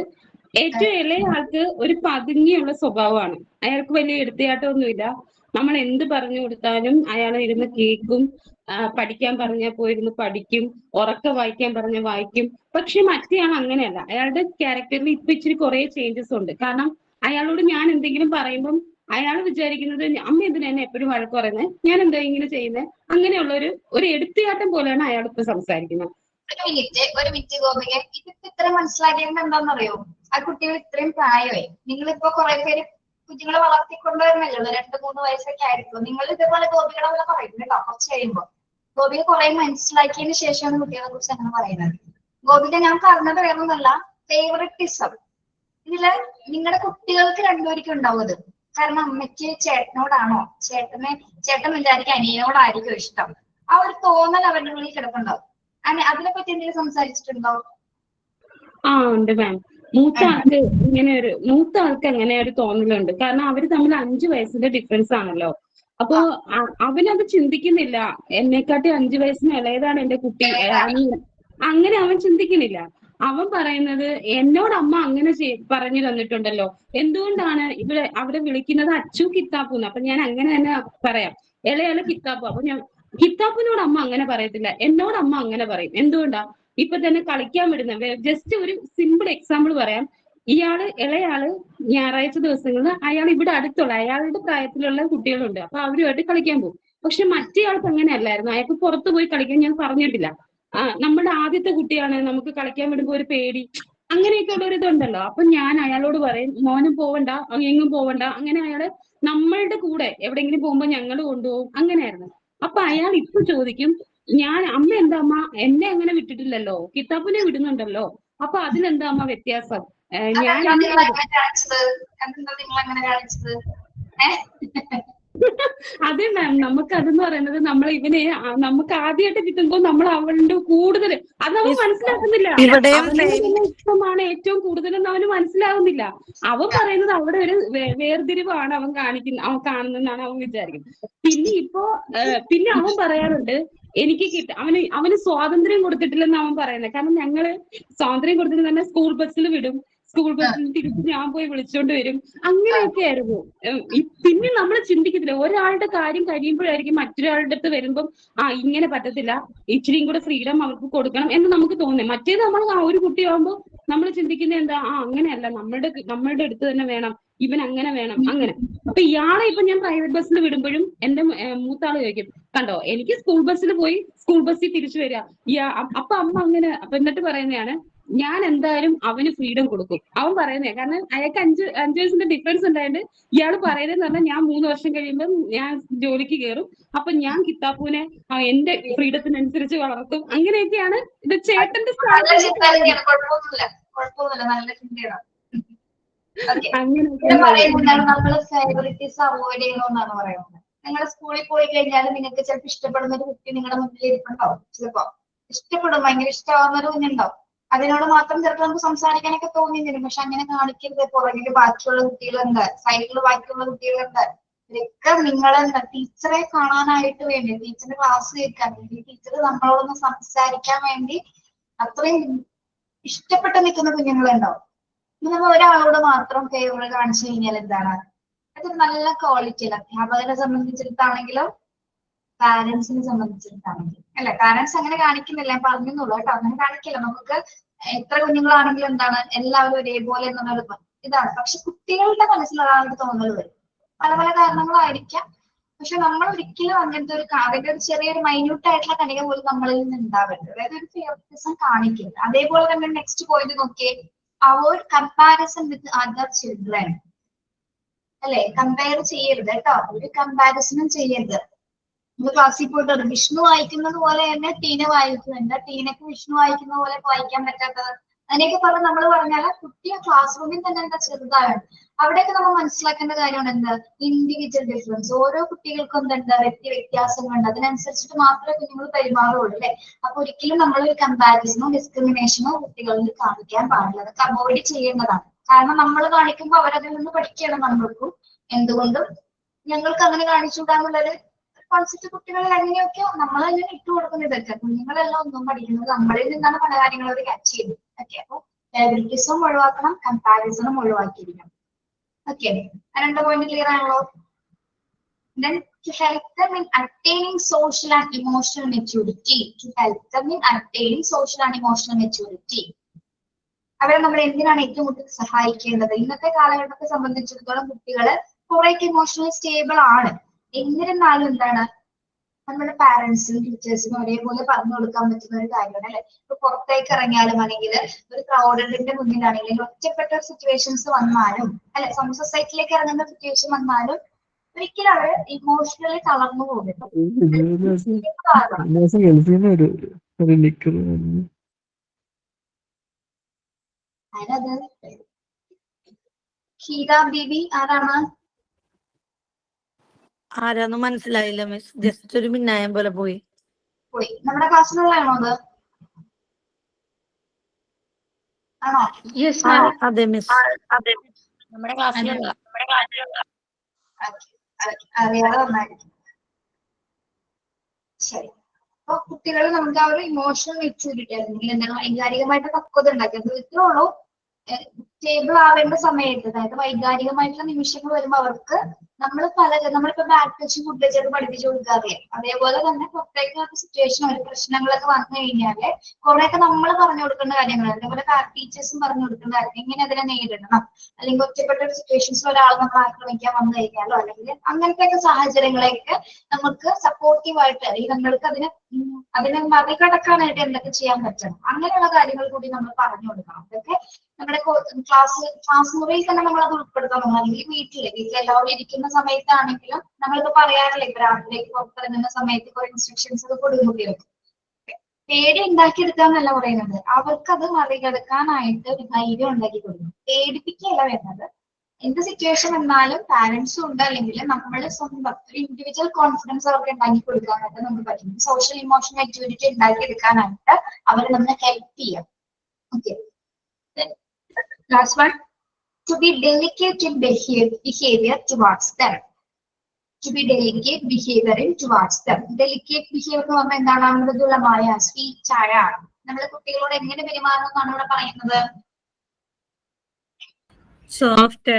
ഏറ്റവും ഇളയ ആൾക്ക് ഒരു പതുങ്ങിയുള്ള സ്വഭാവമാണ്. അയാൾക്ക് വലിയ എടുത്തിയാട്ടമൊന്നുമില്ല. നമ്മൾ എന്ത് പറഞ്ഞു കൊടുത്താലും അയാൾ ഇരുന്ന് കേൾക്കും. പഠിക്കാൻ പറഞ്ഞാൽ പോയിരുന്ന് പഠിക്കും. ഉറക്കെ വായിക്കാൻ പറഞ്ഞാൽ വായിക്കും. പക്ഷെ മറ്റേയാൾ അങ്ങനെയല്ല. അയാളുടെ ക്യാരക്ടറിൽ ഇപ്പൊ ഇച്ചിരി കുറെ ചേഞ്ചസ് ഉണ്ട്. കാരണം അയാളോട് ഞാൻ എന്തെങ്കിലും പറയുമ്പം അയാൾ വിചാരിക്കുന്നത് അമ്മ എന്തിനാ എന്നെ എപ്പോഴും വഴക്ക് പറയുന്നത്, ഞാൻ എന്താ ഇങ്ങനെ ചെയ്യുന്നത്, അങ്ങനെയുള്ള ഒരു എടുത്തിയാട്ടം പോലെയാണ് അയാൾ ഇപ്പൊ സംസാരിക്കുന്നത്. ഒരു മിനിറ്റ് ഗോപിക, ഇതിപ്പോ ഇത്ര മനസ്സിലാക്കിയത് എന്താണെന്നറിയോ? ആ കുട്ടികൾ ഇത്രയും പ്രായമായി. നിങ്ങളിപ്പോ കുറെ പേര് കുഞ്ഞുങ്ങളെ വളർത്തിക്കൊണ്ടുവരുന്നല്ലോ, 2-3 വയസ്സൊക്കെ ആയിരിക്കും. നിങ്ങൾ ഇതേപോലെ ഗോപികളെ പോലെ പറയും കേട്ടോ. കുറച്ച് കഴിയുമ്പോ ഗോപിക കുറെ മനസ്സിലാക്കിയതിന് ശേഷമാണ് കുട്ടികളെ കുറിച്ച് അങ്ങനെ പറയുന്നത്. ഗോപിക, ഞാൻ പറഞ്ഞത് വേറൊന്നല്ല, ഫേവറിറ്റിസം. ഇതില് നിങ്ങളുടെ കുട്ടികൾക്ക് 2 പേർക്കും ഉണ്ടാവും അത്. കാരണം അമ്മയ്ക്ക് ചേട്ടനോടാണോ, ചേട്ടൻ വിചാരിക്കും അനിയനോടായിരിക്കും ഇഷ്ടം. ആ ഒരു തോന്നൽ അവരുടെ ഉള്ളിൽ കിടപ്പുണ്ടാവും. അതിനെപ്പറ്റി എന്തെങ്കിലും സംസാരിച്ചിട്ടുണ്ടോ? ഉണ്ട് മാം. മൂത്ത ആൾക്ക് അങ്ങനെ ഒരു തോന്നലുണ്ട്. കാരണം അവര് തമ്മിൽ 5 വയസ്സിന്റെ ഡിഫറൻസ് ആണല്ലോ. അപ്പൊ അവനത് ചിന്തിക്കുന്നില്ല, എന്നെക്കാട്ടി 5 വയസ്സിന് ഇളയതാണ് എന്റെ കുട്ടി, അങ്ങനെ അവൻ ചിന്തിക്കുന്നില്ല. അവൻ പറയുന്നത് എന്നോട് അമ്മ അങ്ങനെ പറഞ്ഞു തന്നിട്ടുണ്ടല്ലോ, എന്തുകൊണ്ടാണ് അവിടെ വിളിക്കുന്നത് അച്ചു കിത്താപ്പൂന്ന്. അപ്പൊ ഞാൻ അങ്ങനെ തന്നെ പറയാം, ഇളയാള് കിത്താപ്പു. അപ്പൊ ഞാൻ കിത്താപ്പിനോട് അമ്മ അങ്ങനെ പറയത്തില്ല, എന്നോട് അമ്മ അങ്ങനെ പറയും. എന്തുകൊണ്ടാ? ഇപ്പൊ തന്നെ കളിക്കാൻ വിടുന്നത്. ജസ്റ്റ് ഒരു സിമ്പിൾ എക്സാമ്പിൾ പറയാം. ഇളയാള് ഞായറാഴ്ച ദിവസങ്ങളിൽ അയാൾ ഇവിടെ അടുത്തുള്ള അയാളുടെ പ്രായത്തിലുള്ള കുട്ടികളുണ്ട്. അപ്പൊ അവരുമായിട്ട് കളിക്കാൻ പോകും. പക്ഷെ മറ്റേ ആൾക്ക് അങ്ങനെ അല്ലായിരുന്നു. അയാൾക്ക് പുറത്തു പോയി കളിക്കാൻ ഞാൻ പറഞ്ഞിട്ടില്ല. നമ്മുടെ ആദ്യത്തെ കുട്ടിയാണ്, നമുക്ക് കളിക്കാൻ വിടുമ്പോ ഒരു പേടി, അങ്ങനെയൊക്കെ ഉള്ള ഒരു ഇതുണ്ടല്ലോ. അപ്പൊ ഞാൻ അയാളോട് പറയും, മോനും പോവണ്ട, എങ്ങും പോവണ്ട. അങ്ങനെ അയാള് നമ്മളുടെ കൂടെ എവിടെയെങ്കിലും പോകുമ്പോ ഞങ്ങൾ കൊണ്ടുപോകും. അങ്ങനെയായിരുന്നു. അപ്പൊ അയാൾ ഇപ്പൊ ചോദിക്കും, അമ്മ എന്താ അമ്മ എന്നെ അങ്ങനെ വിട്ടിട്ടില്ലല്ലോ, കിത്താപ്പിനെ വിടുന്നുണ്ടല്ലോ, അപ്പൊ അതിലെന്താ അമ്മ വ്യത്യാസം? അതെ മാം, നമുക്ക് അതെന്ന് പറയുന്നത് നമുക്ക് ആദ്യമായിട്ട് കിട്ടുമ്പോൾ നമ്മൾ അവളുടെ കൂടുതൽ അത് അവൻ മനസ്സിലാക്കുന്നില്ല. ഇഷ്ടമാണ് ഏറ്റവും കൂടുതലെന്ന് അവന് മനസ്സിലാവുന്നില്ല. അവൻ പറയുന്നത് അവിടെ ഒരു വേർതിരിവാണ് അവൻ കാണുന്നതെന്നാണ് അവൻ വിചാരിക്കുന്നത്. പിന്നെ അവൻ പറയാറുണ്ട്, എനിക്ക് അവന് സ്വാതന്ത്ര്യം കൊടുത്തിട്ടില്ലെന്ന് അവൻ പറയുന്നത്. കാരണം ഞങ്ങള് സ്വാതന്ത്ര്യം കൊടുത്തിട്ട് തന്നെ സ്കൂൾ ബസ്സിൽ വിടും, സ്കൂൾ ബസ്സിൽ തിരിച്ച് ഞാൻ പോയി വിളിച്ചോണ്ട് വരും. അങ്ങനെയൊക്കെ ആയിരുന്നു. പിന്നെ നമ്മൾ ചിന്തിക്കത്തില്ല, ഒരാളുടെ കാര്യം കഴിയുമ്പോഴായിരിക്കും മറ്റൊരാളുടെ അടുത്ത് വരുമ്പം ഇങ്ങനെ പറ്റത്തില്ല, ഇച്ചിരിയും കൂടെ ഫ്രീഡം അവർക്ക് കൊടുക്കണം എന്ന് നമുക്ക് തോന്നുന്നത്. മറ്റേത് നമ്മൾ ഒരു കുട്ടിയാകുമ്പോൾ നമ്മൾ ചിന്തിക്കുന്നത് എന്താ, അങ്ങനെയല്ല, നമ്മളുടെ അടുത്ത് തന്നെ വേണം, ഇവൻ അങ്ങനെ വേണം, അങ്ങനെ. അപ്പൊ ഇയാളെ ഇപ്പൊ ഞാൻ പ്രൈവറ്റ് ബസ്സിൽ വിടുമ്പോഴും എന്റെ മൂത്താള് ചോദിക്കും, കണ്ടോ എനിക്ക് സ്കൂൾ ബസ്സിൽ പോയി സ്കൂൾ ബസ്സിൽ തിരിച്ചു വരിക, അപ്പൊ അമ്മ അങ്ങനെ. അപ്പൊ എന്നിട്ട് പറയുന്നതാണ്, ഞാൻ എന്തായാലും അവന് ഫ്രീഡം കൊടുക്കും. അവൻ പറയുന്നേ, കാരണം അയാൾക്ക് 5 വയസ്സിന്റെ ഡിഫറൻസ് ഉണ്ടായിട്ട് ഇയാൾ പറയുന്നതെന്ന് പറഞ്ഞാൽ, ഞാൻ 3 വർഷം കഴിയുമ്പോൾ ഞാൻ ജോലിക്ക് കയറും, അപ്പൊ ഞാൻ കിത്താപ്പൂനെ എന്റെ ഫ്രീഡത്തിനനുസരിച്ച് വളർത്തും. അങ്ങനെയൊക്കെയാണ് ഇത് ചേട്ടന്റെ കുഴപ്പമൊന്നുമില്ല, നല്ല ചിന്തയാണ്. ഓക്കെ അങ്ങനെയൊക്കെ പറയുന്നതാണ് നമ്മൾ ഫേവറിറ്റീസ് അവോയ്ഡ് ചെയ്യണമെന്നാണ് പറയുന്നത്. നിങ്ങളുടെ സ്കൂളിൽ പോയി കഴിഞ്ഞാൽ നിങ്ങൾക്ക് ചിലപ്പോൾ ഇഷ്ടപ്പെടുന്ന ഒരു കുട്ടി നിങ്ങളുടെ മുന്നിൽ ഇരിപ്പുണ്ടാവും. ചിലപ്പോ ഇഷ്ടപ്പെടും, ഭയങ്കര ഇഷ്ടമാവുന്ന ഒരു കുഞ്ഞുണ്ടാവും. അതിനോട് മാത്രം ചിലപ്പോൾ നമുക്ക് സംസാരിക്കാനൊക്കെ തോന്നിയിരുന്നു. പക്ഷെ അങ്ങനെ കാണിക്കരുത്. പുറകില് ബാക്കിയുള്ള കുട്ടികളുണ്ട്, സൈഡില് ബാക്കിയുള്ള കുട്ടികളുണ്ട്. ഇതൊക്കെ നിങ്ങളെന്താ ടീച്ചറെ കാണാനായിട്ട് വേണ്ടി, ടീച്ചറിന്റെ ക്ലാസ് കേൾക്കാൻ വേണ്ടി, ടീച്ചർ നമ്മളോടൊന്ന് സംസാരിക്കാൻ വേണ്ടി അത്രയും ഇഷ്ടപ്പെട്ട് നിൽക്കുന്ന കുഞ്ഞുങ്ങളുണ്ടാവും. നമ്മൾ ഒരാളോട് മാത്രം ഫേവർ കാണിച്ചു കഴിഞ്ഞാൽ എന്താണ്, അതൊരു നല്ല ക്വാളിറ്റി അല്ല. അധ്യാപകരെ സംബന്ധിച്ചിടത്താണെങ്കിലും പാരന്റ്സിനെ സംബന്ധിച്ചിടത്താണെങ്കിലും അല്ലെ. പാരന്റ്സ് അങ്ങനെ കാണിക്കുന്നില്ല, ഞാൻ പറഞ്ഞെന്നുള്ളൂ കേട്ടോ. അങ്ങനെ കാണിക്കില്ല. നമുക്ക് എത്ര കുഞ്ഞുങ്ങളാണെങ്കിലും എന്താണ് എല്ലാവരും ഒരേപോലെ എന്നുള്ളൊരു ഇതാണ്. പക്ഷെ കുട്ടികളുടെ മനസ്സിലൊരാളുടെ തോന്നൽ വരും. പല പല കാരണങ്ങളായിരിക്കാം. പക്ഷെ നമ്മൾ ഒരിക്കലും അങ്ങനത്തെ ഒരു അതിന്റെ ഒരു ചെറിയൊരു മൈന്യൂട്ട് ആയിട്ടുള്ള കണിക പോലും നമ്മളിൽ നിന്ന് ഉണ്ടാവരുത്. അതായത് ഒരു ഫേവറിറ്റിസം കാണിക്കരുത്. അതേപോലെ തന്നെ നെക്സ്റ്റ് പോയിന്റ് നോക്കിയേ, avoid comparison with other children. അല്ലെ, കമ്പയർ ചെയ്യരുത് കേട്ടോ. ഒരു കമ്പാരിസണും ചെയ്യരുത്. നമ്മൾ ക്ലാസ്സിൽ പോയിട്ട് വിഷ്ണു വായിക്കുന്നത് പോലെ തന്നെ ടീന വായിക്കുന്നുണ്ട്, ടീനക്ക് വിഷ്ണു വായിക്കുന്ന പോലെ വായിക്കാൻ പറ്റാത്തത്, അങ്ങനെയൊക്കെ പറഞ്ഞ് നമ്മൾ പറഞ്ഞാൽ കുട്ടി ക്ലാസ് റൂമിൽ തന്നെ എന്താ ചെറുതാണ്. അവിടെയൊക്കെ നമ്മൾ മനസ്സിലാക്കേണ്ട കാര്യമാണ് എന്ത്, ഇൻഡിവിജ്വൽ ഡിഫറൻസ്. ഓരോ കുട്ടികൾക്കും എന്തുണ്ട്, വ്യത്യാസങ്ങളുണ്ട്. അതിനനുസരിച്ചിട്ട് മാത്രമേ കുഞ്ഞുങ്ങൾ പെരുമാറുള്ളൂ അല്ലെ. അപ്പൊ ഒരിക്കലും നമ്മളൊരു കമ്പാരിസണോ ഡിസ്ക്രിമിനേഷനോ കുട്ടികളിൽ കാണിക്കാൻ പാടില്ല. അതൊക്കെ അവോയ്ഡ് ചെയ്യേണ്ടതാണ്. കാരണം നമ്മൾ കാണിക്കുമ്പോൾ അവരതിൽ നിന്ന് പഠിക്കുകയാണ്. നമ്മൾക്കും എന്തുകൊണ്ടും ഞങ്ങൾക്ക് അങ്ങനെ കാണിച്ചുകൂടാന്നുള്ളൊരു കോൺസെപ്റ്റ് കുട്ടികളിൽ എങ്ങനെയൊക്കെയോ നമ്മൾ തന്നെ ഇട്ടു കൊടുക്കുന്ന ഇതൊക്കെ. കുഞ്ഞുങ്ങളെല്ലാം ഒന്നും പഠിക്കുന്നത് നമ്മളിൽ നിന്നാണ് പല കാര്യങ്ങളും അവർ ക്യാച്ച് ചെയ്യുന്നത്. ഓക്കെ, അപ്പൊ ഫേവറിറ്റിസം ഒഴിവാക്കണം, കമ്പാരിസണും ഒഴിവാക്കിയിരിക്കണം. ഓക്കെ, രണ്ട് പോയിന്റ് ക്ലിയർ ആണല്ലോ. Then to help them in attaining social and emotional maturity, to help them in attaining social and emotional maturity, അവരെ നമ്മൾ എന്തിനാണ് ഏറ്റവും കൂടുതൽ സഹായിക്കേണ്ടത്? ഇന്നത്തെ കാലഘട്ടത്തെ സംബന്ധിച്ചിടത്തോളം കുട്ടികള് കുറേയൊക്കെ ഇമോഷണലി സ്റ്റേബിൾ ആണ്. എന്നിരുന്നാലും എന്താണ്, നമ്മുടെ പാരന്റ്സിനും ടീച്ചേഴ്സിനും ഒരേപോലെ പറഞ്ഞു കൊടുക്കാൻ പറ്റുന്ന ഒരു കാര്യമാണ് അല്ലെ. ഇപ്പൊ പുറത്തേക്ക് ഇറങ്ങിയാലും അല്ലെങ്കിൽ ഒരു ക്രൗഡിന്റെ മുന്നിലാണെങ്കിലും ഒറ്റപ്പെട്ട സിറ്റുവേഷൻസ് വന്നാലും അല്ലെ, സൊസൈറ്റിയിലേക്ക് ഇറങ്ങുന്ന സിറ്റുവേഷൻ വന്നാലും ഒരിക്കലും അവര് ഇമോഷണലി തളർന്നു പോകരുത്. അതിനത് ഷീല ബീബി ആരാണ്? ആരാന്ന് മനസ്സിലായില്ല മിസ്. ജസ്റ്റ് ഒരു മിന്നായം പോലെ പോയി. നമ്മുടെ ക്ലാസ്സിലുള്ളതാണോ അത്? ആണോ? അതെ മിസ്, നമ്മുടെ ക്ലാസ്സിലുള്ള അറിയാതെ നന്നായിരിക്കും. ശരി, അപ്പൊ കുട്ടികൾ നമുക്ക് ആ ഒരു ഇമോഷണൽ മെച്യൂരിറ്റി അല്ലെങ്കിൽ എന്താണ് വൈകാരികമായിട്ട് പക്വത ഉണ്ടാക്കിയത് ഇത്രേ ഉള്ളൂ. സ്റ്റേബിൾ ആവേണ്ട സമയത്ത്, അതായത് വൈകാരികമായിട്ടുള്ള നിമിഷങ്ങൾ വരുമ്പോൾ അവർക്ക് നമ്മളിപ്പോ ബാക്ക് ടച്ച് ഫുഡ് വെച്ചിട്ട് പഠിപ്പിച്ചു കൊടുക്കാറില്ല. അതേപോലെ തന്നെ പുറത്തേക്ക് സിറ്റുവേഷൻ ഒരു പ്രശ്നങ്ങളൊക്കെ വന്നു കഴിഞ്ഞാല് കുറെയൊക്കെ നമ്മൾ പറഞ്ഞു കൊടുക്കേണ്ട കാര്യങ്ങൾ, അതേപോലെ ടീച്ചേഴ്സും പറഞ്ഞു കൊടുക്കേണ്ട കാര്യം, എങ്ങനെ അതിനെ നേരിടണം. അല്ലെങ്കിൽ ഒറ്റപ്പെട്ട ഒരു സിറ്റുവേഷൻസിൽ ഒരാൾ നമ്മൾ ആക്രമിക്കാൻ വന്നു കഴിഞ്ഞാലോ അല്ലെങ്കിൽ അങ്ങനത്തെ സാഹചര്യങ്ങളെയൊക്കെ നമുക്ക് സപ്പോർട്ടീവായിട്ട് അല്ലെങ്കിൽ നമ്മൾക്ക് അതിനെ മറികടക്കാനായിട്ട് എന്തൊക്കെ ചെയ്യാൻ പറ്റണം, അങ്ങനെയുള്ള കാര്യങ്ങൾ കൂടി നമ്മൾ പറഞ്ഞു കൊടുക്കണം. അതൊക്കെ നമ്മുടെ ക്ലാസ് മുറിയിൽ തന്നെ നമ്മൾ അത് ഉൾപ്പെടുത്തണം. അല്ലെങ്കിൽ വീട്ടിലെല്ലാവരും ഇരിക്കുന്ന സമയത്താണെങ്കിലും നമ്മളിപ്പോ പറയാറില്ല, ഇപ്പൊ രാത്രിയിലേക്ക് പുറത്തിറങ്ങുന്ന സമയത്ത് കുറെ ഇൻസ്ട്രക്ഷൻസ് ഒക്കെ കൊടുക്കും കുട്ടികൾക്ക്. പേടി ഉണ്ടാക്കിയെടുക്കാന്നല്ല പറയുന്നത്, അവർക്കത് മറികടക്കാനായിട്ട് ഒരു ധൈര്യം ഉണ്ടാക്കി കൊടുക്കും. പേടിപ്പിക്കുകയല്ല വേണ്ടത്. എന്ത് സിറ്റുവേഷൻ വന്നാലും പാരന്റ്സും ഉണ്ട്, അല്ലെങ്കിൽ നമ്മൾ സ്വന്തം ഒരു ഇൻഡിവിജ്വൽ കോൺഫിഡൻസ് അവർക്ക് ഉണ്ടാക്കി കൊടുക്കാനായിട്ട് നമുക്ക് പറ്റും. സോഷ്യൽ ഇമോഷണൽ മെച്യൂരിറ്റി ഉണ്ടാക്കിയെടുക്കാനായിട്ട് അവർ നമ്മളെ ഹെൽപ്പ് ചെയ്യാം. Okay, last one, to be delicate in behavior towards them. To be delicate behavior towards them. Delicate behavior എന്ന് പറഞ്ഞാൽ എന്താണ്? മൃദുലമായ, സ്വീറ്റ് ആയ, നമ്മൾ കുട്ടികളോട് എങ്ങനെ പെരുമാറണം എന്നാണ് ഇവിടെ പറയുന്നത്. സോഫ്റ്റ്